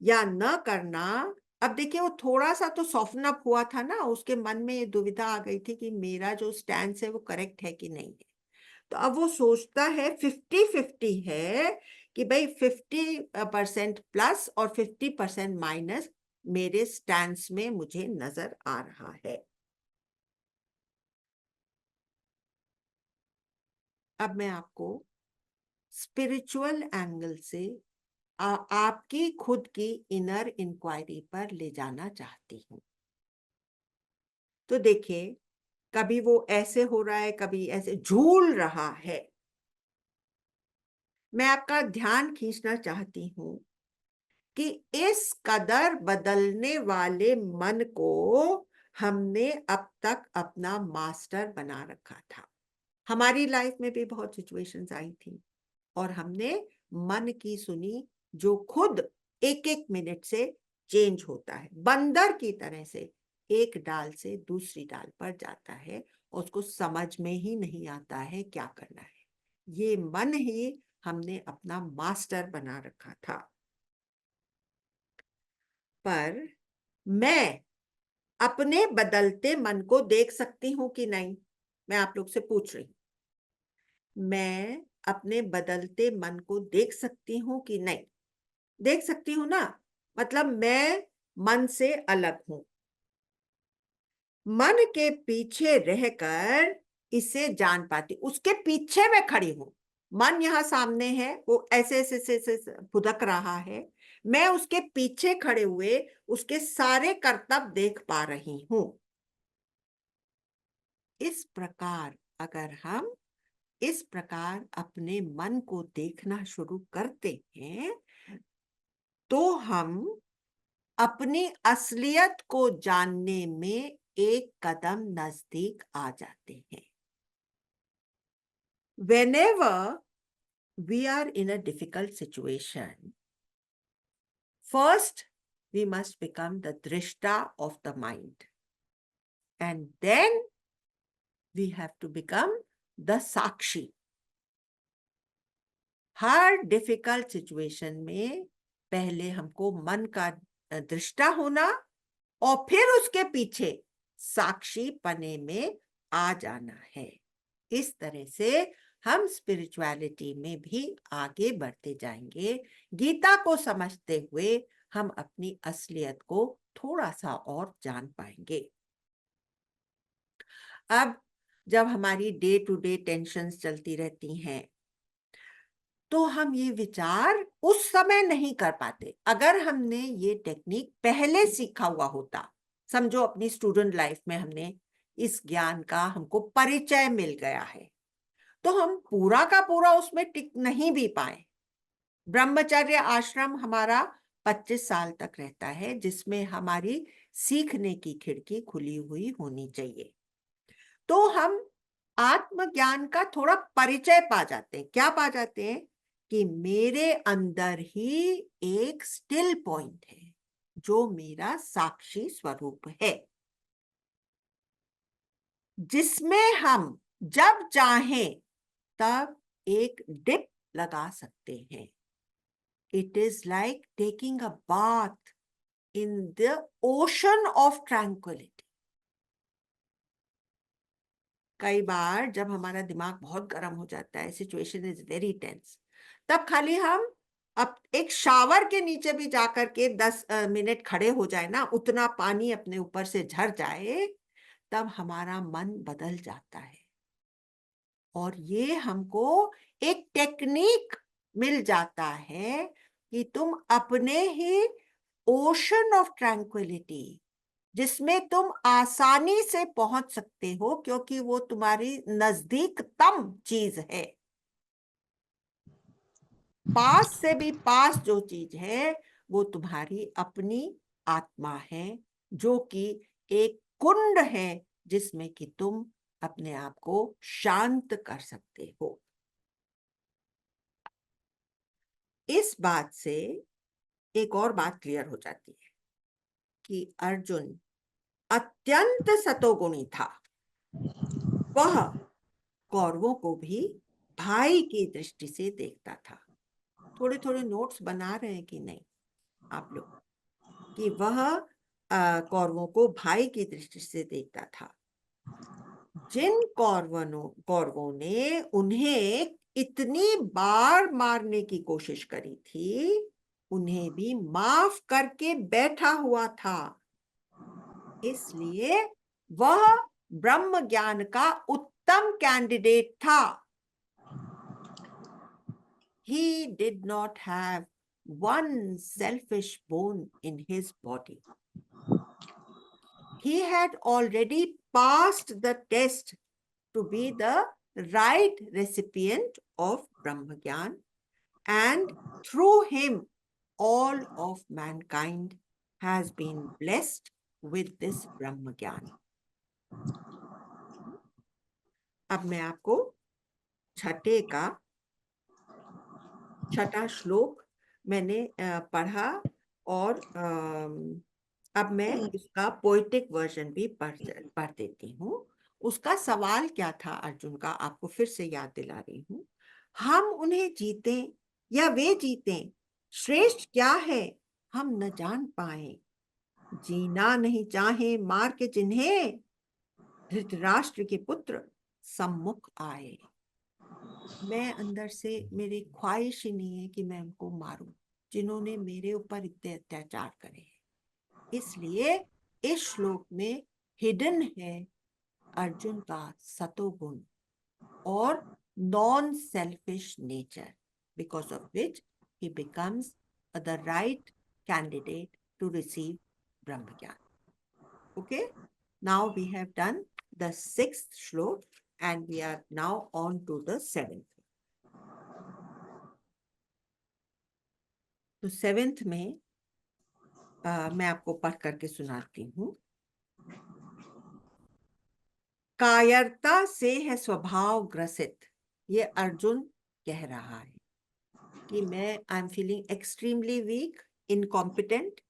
[SPEAKER 1] या न करना। अब देखिए, वो थोड़ा सा तो सॉफ्टन अप हुआ था ना, उसके मन में ये दुविधा आ गई थी कि मेरा जो स्टैंड है वो करेक्ट है कि नहीं है। तो अब वो सोचता है 50-50 है कि भाई 50% प्लस और 50% माइनस मेरे स्टैंड में मुझे नजर आ रहा है। अब मैं आपको स्पिरिचुअल एंगल से आपकी खुद की इनर इंक्वायरी पर ले जाना चाहती हूँ। तो देखिए, कभी वो ऐसे हो रहा है, कभी ऐसे झूल रहा है। मैं आपका ध्यान खींचना चाहती हूँ कि इस कदर बदलने वाले मन को हमने अब तक अपना मास्टर बना रखा था। हमारी लाइफ में भी बहुत सिचुएशंस आई थी और हमने मन की सुनी, जो खुद एक एक मिनट से चेंज होता है, बंदर की तरह से एक डाल से दूसरी डाल पर जाता है, उसको समझ में ही नहीं आता है क्या करना है। ये मन ही हमने अपना मास्टर बना रखा था। पर मैं अपने बदलते मन को देख सकती हूं कि नहीं, मैं आप लोग से पूछ रही हूं। मैं अपने बदलते मन को देख सकती हूं कि नहीं? देख सकती हूँ ना, मतलब मैं मन से अलग हूं। मन के पीछे रहकर इसे जान पाती, उसके पीछे मैं खड़ी हूं। मन यहाँ सामने है, वो ऐसे ऐसे ऐसे फुदक रहा है, मैं उसके पीछे खड़े हुए उसके सारे करतब देख पा रही हूं। इस प्रकार अगर हम इस प्रकार अपने मन को देखना शुरू करते हैं तो हम अपनी असलियत को जानने में एक कदम नजदीक आ जाते हैं। Whenever we are in a difficult situation, first we must become the drishta of the mind, and then we have to become the sakshi. Her difficult situation में पहले हमको मन का दृष्टा होना और फिर उसके पीछे साक्षी पने में आ जाना है। इस तरह से हम स्पिरिचुअलिटी में भी आगे बढ़ते जाएंगे। गीता को समझते हुए हम अपनी असलियत को थोड़ा सा और जान पाएंगे। अब जब हमारी डे टू डे टेंशन्स चलती रहती हैं, तो हम ये विचार उस समय नहीं कर पाते। अगर हमने ये टेक्निक पहले सीखा हुआ होता, समझो अपनी स्टूडेंट लाइफ में हमने इस ज्ञान का हमको परिचय मिल गया है, तो हम पूरा का पूरा उसमें टिक नहीं भी पाए। ब्रह्मचर्य आश्रम हमारा 25 साल तक रहता है, जिसमें हमारी सीखने की खिड़की खुली हुई होनी चाहिए। तो हम आत्मज्ञान का थोड़ा परिचय पा जाते हैं। क्या पा जाते हैं? कि मेरे अंदर ही एक स्टिल पॉइंट है जो मेरा साक्षी स्वरूप है, जिसमें हम जब चाहें तब एक डिप लगा सकते हैं। It is like taking a bath in the ocean of tranquillity. कई बार जब हमारा दिमाग बहुत गर्म हो जाता है, सिचुएशन इज वेरी टेंस, तब खाली हम अब एक शावर के नीचे भी जाकर के 10 मिनट खड़े हो जाए ना, उतना पानी अपने ऊपर से झर जाए, तब हमारा मन बदल जाता है। और ये हमको एक टेक्निक मिल जाता है कि तुम अपने ही ओशन ऑफ ट्रैंक्विलिटी, जिसमें तुम आसानी से पहुंच सकते हो, क्योंकि वो तुम्हारी नजदीकतम चीज है। पास से भी पास जो चीज है वो तुम्हारी अपनी आत्मा है, जो कि एक कुंड है जिसमें कि तुम अपने आप को शांत कर सकते हो। इस बात से एक और बात क्लियर हो जाती है कि अर्जुन अत्यंत सतोगुणी था। वह कौरवों को भी भाई की दृष्टि से देखता था। थोड़े थोड़े नोट्स बना रहे हैं कि नहीं आप लोग, कि वह कौरवों को भाई की दृष्टि से देखता था। जिन कौरवों ने उन्हें इतनी बार मारने की कोशिश करी थी, उन्हें भी माफ करके बैठा हुआ था। इसलिए वह ब्रह्म ज्ञान का उत्तम कैंडिडेट था। He did not have one selfish bone in his body. He had already passed the test to be the right recipient of Brahmagyan, and through him, all of mankind has been blessed with this Brahmagyan. अब मैं आपको छठे का छठा श्लोक मैंने पढ़ा, और अब मैं इसका पोएटिक वर्जन भी पढ़ देती हूँ। उसका सवाल क्या था अर्जुन का, आपको फिर से याद दिला रही हूँ। हम उन्हें जीते या वे जीते, श्रेष्ठ क्या है हम न जान पाए। जीना नहीं चाहे मार के जिन्हें, धृतराष्ट्र के पुत्र सम्मुख आए। मैं अंदर से, मेरी ख्वाहिश ही नहीं है कि मैं उनको मारूं जिन्होंने मेरे ऊपर इतने अत्याचार करे। इसलिए इस श्लोक में हिडन है अर्जुन का सतोगुण और non selfish nature, because of which he becomes the right candidate to receive ब्रह्म ज्ञान। Okay, now we have done the 6th श्लोक and we are now on to the 7th. तो 7th में मैं आपको पढ़ करके सुनाती हूँ। कायरता से है स्वभाव ग्रसित, ये अर्जुन कह रहा है कि मैं I am feeling extremely weak, incompetent.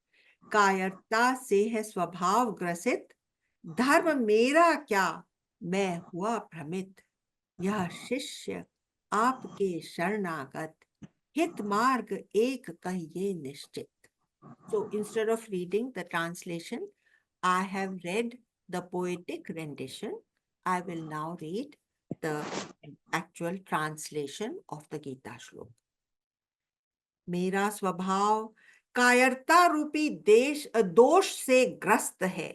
[SPEAKER 1] कायरता से है स्वभाव ग्रसित, धर्म मेरा क्या मैं हुआ भ्रमित। यह शिष्य आपके शरणागत, हित मार्ग एक कहिए निश्चित। So instead of reading the translation, I have read the poetic rendition. I will now read the actual translation of the Gita Shlok. मेरा स्वभाव कायरता रूपी दोष से ग्रस्त है।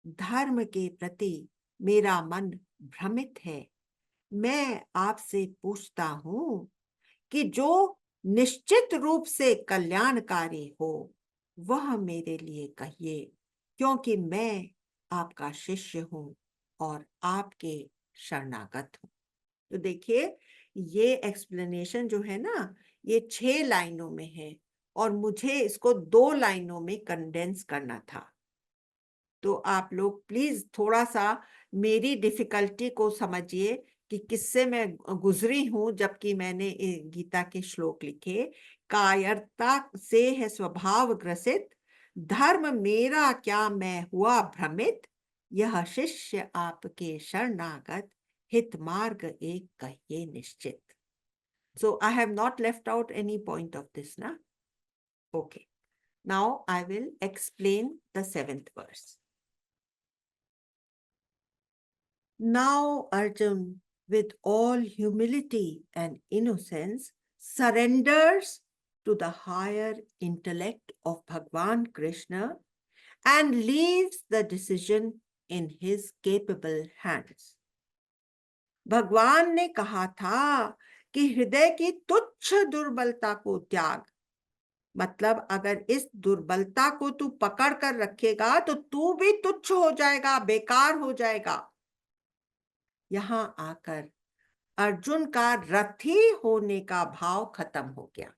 [SPEAKER 1] धर्म के प्रति मेरा मन भ्रमित है। मैं आपसे पूछता हूँ, कि जो निश्चित रूप से कल्याणकारी हो वह मेरे लिए कहिए, क्योंकि मैं आपका शिष्य हूं और आपके शरणागत हूं। तो देखिए, ये एक्सप्लेनेशन जो है ना, ये 6 लाइनों में है और मुझे इसको 2 लाइनों में कंडेंस करना था। तो आप लोग प्लीज थोड़ा सा मेरी डिफिकल्टी को समझिए कि किससे मैं गुजरी हूं जबकि मैंने गीता के श्लोक लिखे। कायरता से है स्वभाव ग्रसित, धर्म मेरा क्या मैं हुआ भ्रमित, यह शिष्य आपके शरणागत, हित मार्ग एक कहिए निश्चित। So I have not left out any point of this, na? Okay. Now I will explain the 7th verse. Now Arjun, with all humility and innocence, surrenders to the higher intellect of Bhagwan Krishna and leaves the decision in his capable hands. भगवान ने कहा था कि हृदय की तुच्छ दुर्बलता को त्याग, मतलब अगर इस दुर्बलता को तू पकड़ कर रखेगा तो तू भी तुच्छ हो जाएगा, बेकार हो जाएगा। यहां आकर अर्जुन का रथी होने का भाव खत्म हो गया।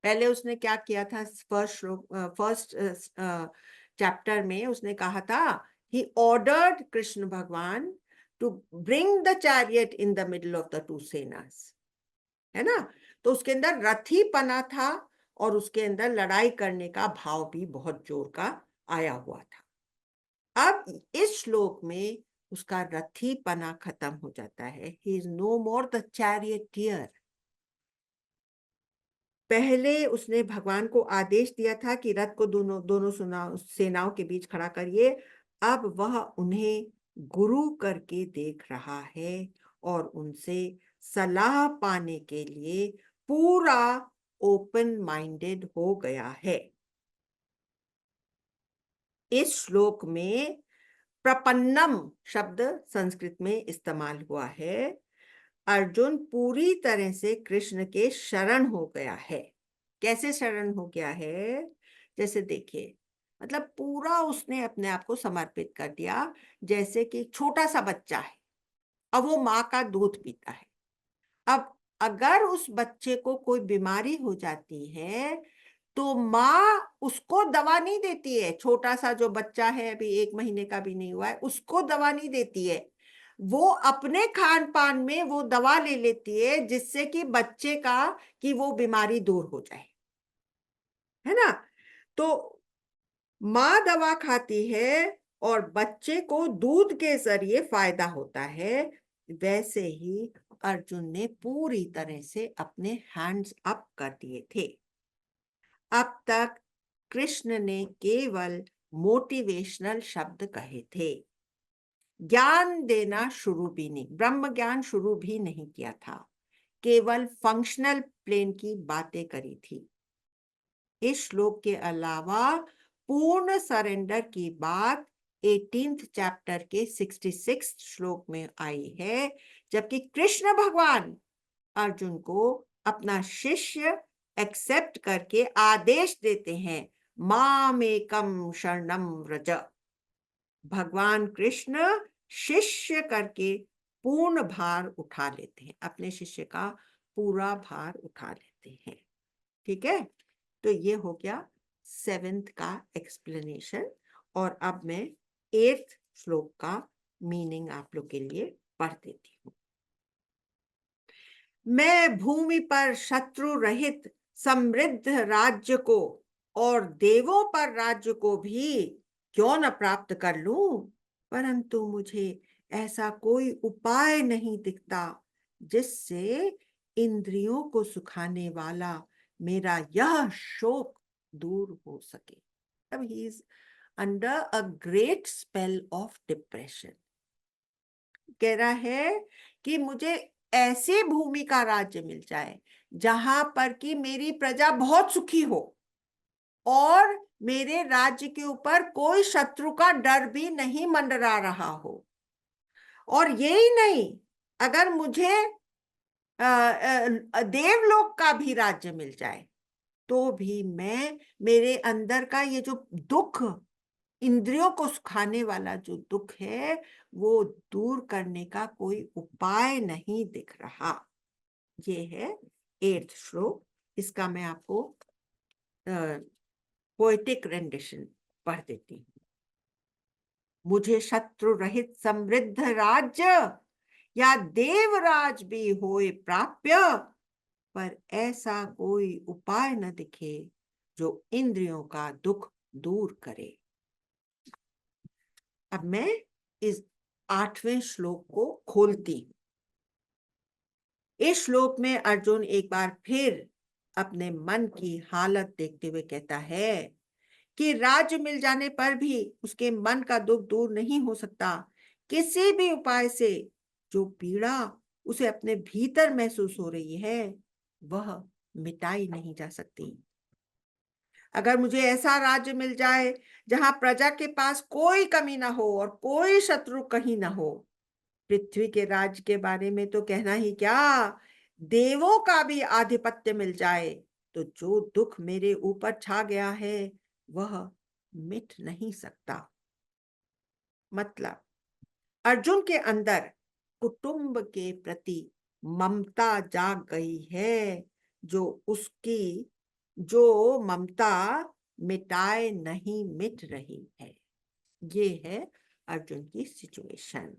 [SPEAKER 1] पहले उसने क्या किया था? फर्स्ट चैप्टर में उसने कहा था, ही ऑर्डर्ड कृष्ण भगवान to bring the chariot in the middle of the two सेनास, है ना? तो उसके अंदर रथी पना था और उसके अंदर लड़ाई करने का भाव भी बहुत जोर का आया हुआ था। अब इस श्लोक में उसका रथी पना खत्म हो जाता है। He is no more the charioteer. पहले उसने भगवान को आदेश दिया था कि रथ को दोनों सेनाओं के बीच खड़ा करिए। अब वह उन्हें गुरु करके देख रहा है और उनसे सलाह पाने के लिए पूरा ओपन माइंडेड हो गया है। इस श्लोक में प्रपन्नम शब्द संस्कृत में इस्तेमाल हुआ है। अर्जुन पूरी तरह से कृष्ण के शरण हो गया है। कैसे शरण हो गया है? जैसे देखिए, मतलब पूरा उसने अपने आप को समर्पित कर दिया, जैसे कि छोटा सा बच्चा है, अब वो माँ का दूध पीता है। अब अगर उस बच्चे को कोई बीमारी हो जाती है तो माँ उसको दवा नहीं देती है। छोटा सा जो बच्चा है, अभी 1 महीने का भी नहीं हुआ है, उसको दवा नहीं देती है। वो अपने खान पान में वो दवा ले लेती है जिससे कि बच्चे का कि वो बीमारी दूर हो जाए, है ना? तो माँ दवा खाती है और बच्चे को दूध के जरिए फायदा होता है। वैसे ही अर्जुन ने पूरी तरह से अपने हैंड्स अप कर दिए थे। अब तक कृष्ण ने केवल मोटिवेशनल शब्द कहे थे, ज्ञान देना शुरू भी नहीं, ब्रह्म ज्ञान शुरू भी नहीं किया था, केवल फंक्शनल प्लेन की बातें करी थी। इस श्लोक के अलावा पूर्ण सरेंडर की बात 18th चैप्टर के 66 श्लोक में आई है, जबकि कृष्ण भगवान अर्जुन को अपना शिष्य एक्सेप्ट करके आदेश देते हैं, मामेकम शरणम व्रज। भगवान कृष्ण शिष्य करके पूर्ण भार उठा लेते हैं, अपने शिष्य का पूरा भार उठा लेते हैं। ठीक है, तो ये हो गया 7th का एक्सप्लेनेशन। और अब मैं 8th श्लोक का मीनिंग आप लोग के लिए पढ़ देती हूँ। मैं भूमि पर शत्रु रहित समृद्ध राज्य को और देवों पर राज्य को भी क्यों न प्राप्त कर लूं, परंतु मुझे ऐसा कोई उपाय नहीं दिखता जिससे इंद्रियों को सुखाने वाला मेरा यह शोक दूर हो सके। अब he is under a great spell of depression. कह रहा है कि मुझे ऐसे भूमि का राज्य मिल जाए जहां पर कि मेरी प्रजा बहुत सुखी हो और मेरे राज्य के ऊपर कोई शत्रु का डर भी नहीं मंडरा रहा हो। और यही नहीं, अगर मुझे देवलोक का भी राज्य मिल जाए, तो भी मैं मेरे अंदर का ये जो दुख, इंद्रियों को सुखाने वाला जो दुख है, वो दूर करने का कोई उपाय नहीं दिख रहा। ये है 8th श्लोक। इसका मैं आपको पोएटिक रेंडिशन पढ़ देती हूँ। मुझे शत्रु रहित समृद्ध राज्य या देवराज भी होए प्राप्य, पर ऐसा कोई उपाय न दिखे जो इंद्रियों का दुख दूर करे। अब मैं इस 8वें श्लोक को खोलती हूं। इस श्लोक में अर्जुन एक बार फिर अपने मन की हालत देखते हुए कहता है कि राज्य मिल जाने पर भी उसके मन का दुख दूर नहीं हो सकता। किसी भी उपाय से जो पीड़ा उसे अपने भीतर महसूस हो रही है, वह मिटाई नहीं जा सकती। अगर मुझे ऐसा राज्य मिल जाए जहां प्रजा के पास कोई कमी ना हो और कोई शत्रु कहीं ना हो, पृथ्वी के राज्य के बारे में तो कहना ही क्या, देवों का भी आधिपत्य मिल जाए, तो जो दुख मेरे ऊपर छा गया है वह मिट नहीं सकता। मतलब अर्जुन के अंदर कुटुंब के प्रति ममता जाग गई है, जो उसकी जो ममता मिटाए नहीं मिट रही है। ये है अर्जुन की सिचुएशन।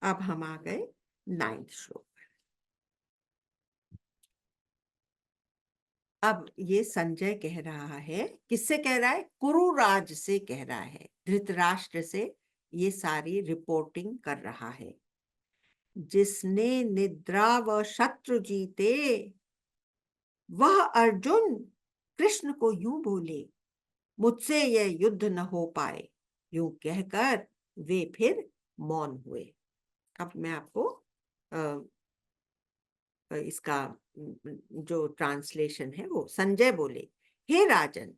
[SPEAKER 1] अब हम आ गए 9th श्लोक। अब ये संजय कह रहा है, किससे कह रहा है? कुरुराज से कह रहा है, धृतराष्ट्र से ये सारी रिपोर्टिंग कर रहा है। जिसने निद्रा व शत्रु जीते, वह अर्जुन कृष्ण को यूं बोले, मुझसे यह युद्ध न हो पाए। यूं कहकर वे फिर मौन हुए। अब मैं आपको इसका जो ट्रांसलेशन है वो, संजय बोले, हे राजन,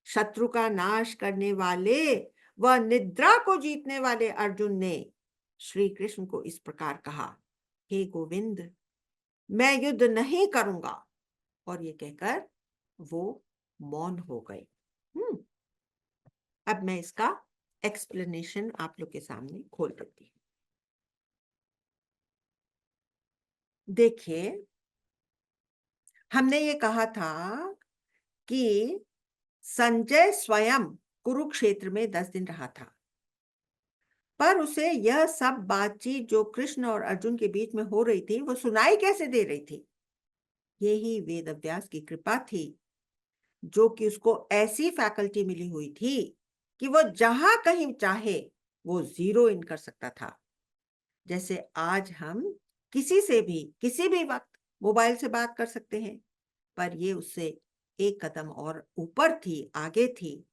[SPEAKER 1] शत्रु का नाश करने वाले व निद्रा को जीतने वाले अर्जुन ने श्री कृष्ण को इस प्रकार कहा, हे गोविंद, मैं युद्ध नहीं करूंगा। और ये कहकर वो मौन हो गए। अब मैं इसका एक्सप्लेनेशन आप लोग के सामने खोल देती हूँ। देखिए, हमने ये कहा था कि संजय स्वयं कुरुक्षेत्र में 10 दिन रहा था, पर उसे यह सब बातचीत जो कृष्ण और अर्जुन के बीच में हो रही थी, वो सुनाई कैसे दे रही थी? यही वेद व्यास की कृपा थी, जो कि उसको ऐसी फैकल्टी मिली हुई थी कि वो जहां कहीं चाहे वो जीरो इन कर सकता था। जैसे आज हम किसी से भी किसी भी वक्त मोबाइल से बात कर सकते हैं, पर ये उससे एक कदम और ऊपर थी, आगे थी।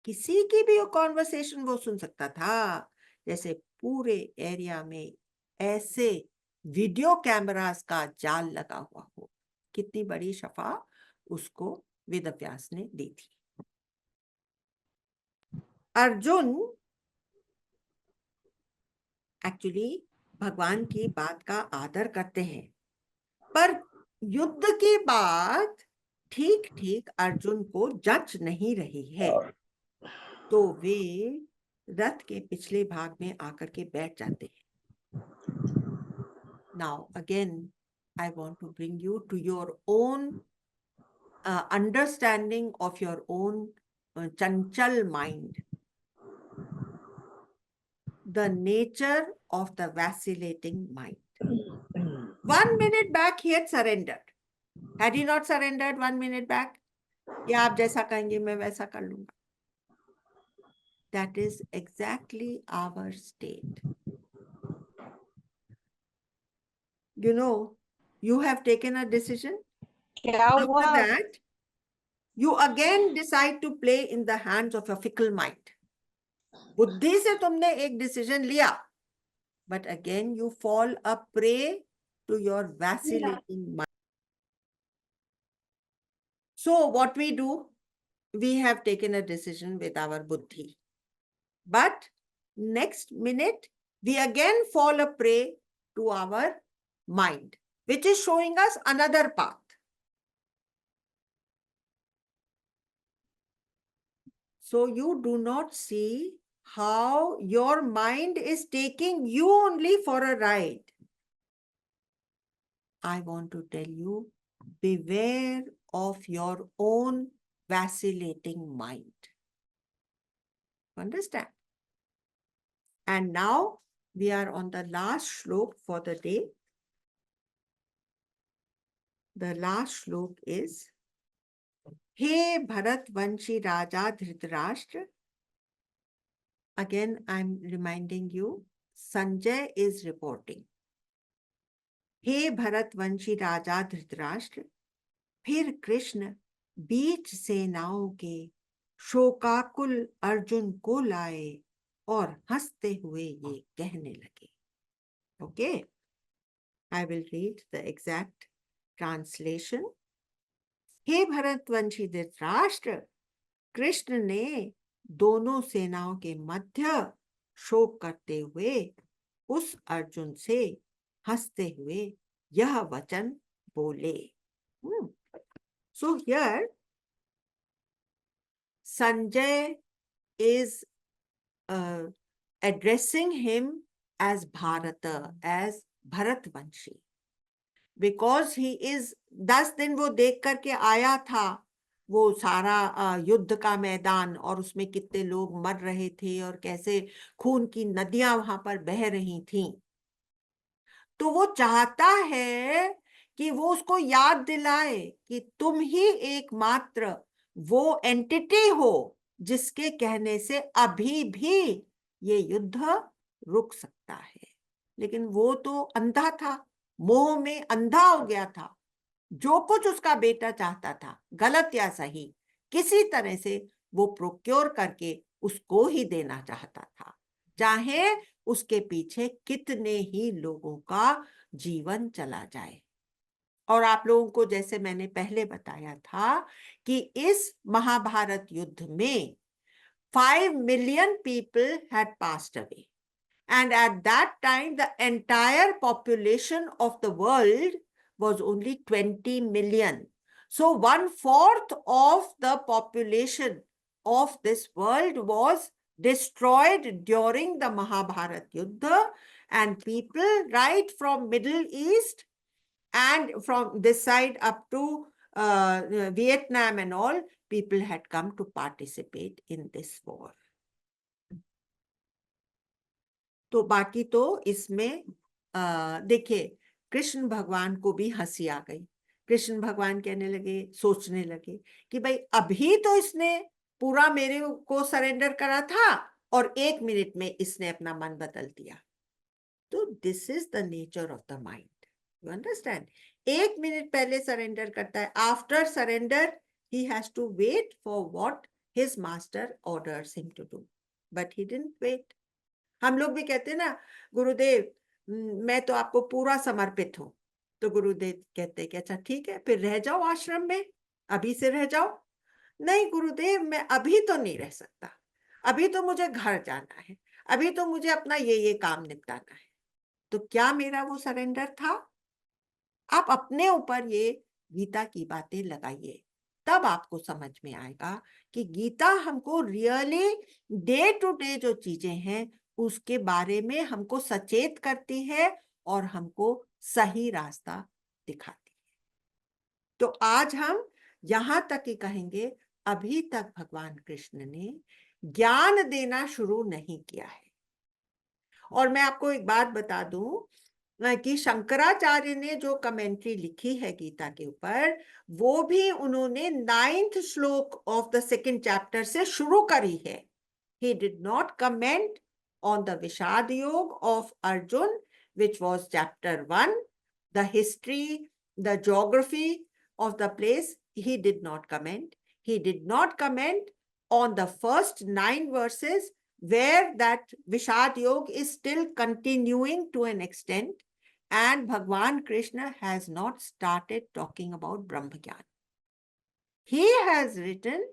[SPEAKER 1] किसी की भी कॉन्वर्सेशन वो सुन सकता था, जैसे पूरे एरिया में ऐसे वीडियो कैमरास का जाल लगा हुआ हो। कितनी बड़ी शफा उसको वेद व्यास ने दी थी। अर्जुन एक्चुअली भगवान की बात का आदर करते हैं, पर युद्ध के बाद ठीक ठीक अर्जुन को जच नहीं रही है, तो वे रथ के पिछले भाग में आकर के बैठ जाते हैं। Now again, I want to bring you to your own understanding of your own chanchal mind. The nature of the vacillating mind. 1 minute back he had surrendered. Had he not surrendered 1 minute back? या आप जैसा कहेंगे मैं वैसा कर लूंगा. That is exactly our state. You know, you have taken a decision. After that, you again decide to play in the hands of a fickle mind. बुद्धि से तुमने एक डिसीजन लिया, but again you fall a prey to your vacillating mind. So what we do, we have taken a decision with our buddhi, but next minute we again fall a prey to our mind, which is showing us another path. So you do not see how your mind is taking you only for a ride. I want to tell you, beware of your own vacillating mind. Understand? And now we are on the last shlok for the day. The last shlok is, He Bharatvanshi Raja Dhritarashtra. Again, I'm reminding you, Sanjay is reporting. हे भरतवंशी राजा धृतराष्ट्र, फिर कृष्ण बीच सेनाओं के शोकाकुल अर्जुन को लाए और हंसते हुए ये कहने लगे. Okay, I will read the exact translation. हे भरतवंशी धृतराष्ट्र, कृष्ण ने दोनों सेनाओं के मध्य शोक करते हुए उस अर्जुन से हंसते हुए यह वचन बोले. So here Sanjay is addressing him as Bharata, as Bharatvanshi, because he is 10 दिन वो देख करके आया था वो सारा युद्ध का मैदान, और उसमें कितने लोग मर रहे थे और कैसे खून की नदियां वहां पर बह रही थीं. तो वो चाहता है कि वो उसको याद दिलाए कि तुम ही एकमात्र वो एंटिटी हो जिसके कहने से अभी भी ये युद्ध रुक सकता है. लेकिन वो तो अंधा था, मोह में अंधा हो गया था. जो कुछ उसका बेटा चाहता था, गलत या सही, किसी तरह से वो प्रोक्योर करके उसको ही देना चाहता था, चाहे उसके पीछे कितने ही लोगों का जीवन चला जाए. और आप लोगों को जैसे मैंने पहले बताया था कि इस महाभारत युद्ध में 5 million people had passed away, and at that time the entire population of the world was only 20 million. So 1/4 of the population of this world was destroyed during the Mahabharat Yuddha, and people right from Middle East and from this side up to Vietnam and all, people had come to participate in this war. तो बाकी तो इसमें देखिए, कृष्ण भगवान को भी हंसी आ गई. कृष्ण भगवान कहने लगे, सोचने लगे कि भाई अभी तो इसने पूरा मेरे को सरेंडर करा था और 1 मिनट में इसने अपना मन बदल दिया. तो this is the nature of the mind. You understand? 1 minute पहले सरेंडर करता है. After surrender he has to wait for what his master orders him to do, but he didn't wait. हम लोग भी कहते हैं ना, गुरुदेव मैं तो आपको पूरा समर्पित हूं. तो गुरुदेव कहते कि अच्छा ठीक है, फिर रह जाओ आश्रम में, अभी से रह जाओ. नहीं गुरुदेव, मैं अभी तो नहीं रह सकता, अभी तो मुझे घर जाना है, अभी तो मुझे अपना ये काम निपटाना है. तो क्या मेरा वो सरेंडर था? आप अपने ऊपर ये गीता की बातें लगाइए, तब आपको समझ में आएगा कि गीता हमको रियली डे टू डे जो चीजें हैं उसके बारे में हमको सचेत करती है और हमको सही रास्ता दिखाती है. तो आज हम यहां तक ही कहेंगे, अभी तक भगवान कृष्ण ने ज्ञान देना शुरू नहीं किया है. और मैं आपको एक बात बता दूं कि शंकराचार्य ने जो कमेंट्री लिखी है गीता के ऊपर, वो भी उन्होंने 9th श्लोक ऑफ द 2nd चैप्टर से शुरू करी है. He did not comment on the Vishad Yoga of Arjun, which was chapter 1, the history, the geography of the place. He did not comment. He did not comment on the first 9 verses where that Vishad Yoga is still continuing to an extent, and Bhagwan Krishna has not started talking about Brahma Gyan. He has written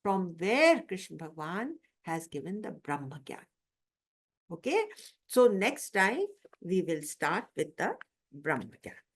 [SPEAKER 1] from where Krishna Bhagwan has given the Brahma Gyan. Okay, so next time we will start with the Brahma Gyan.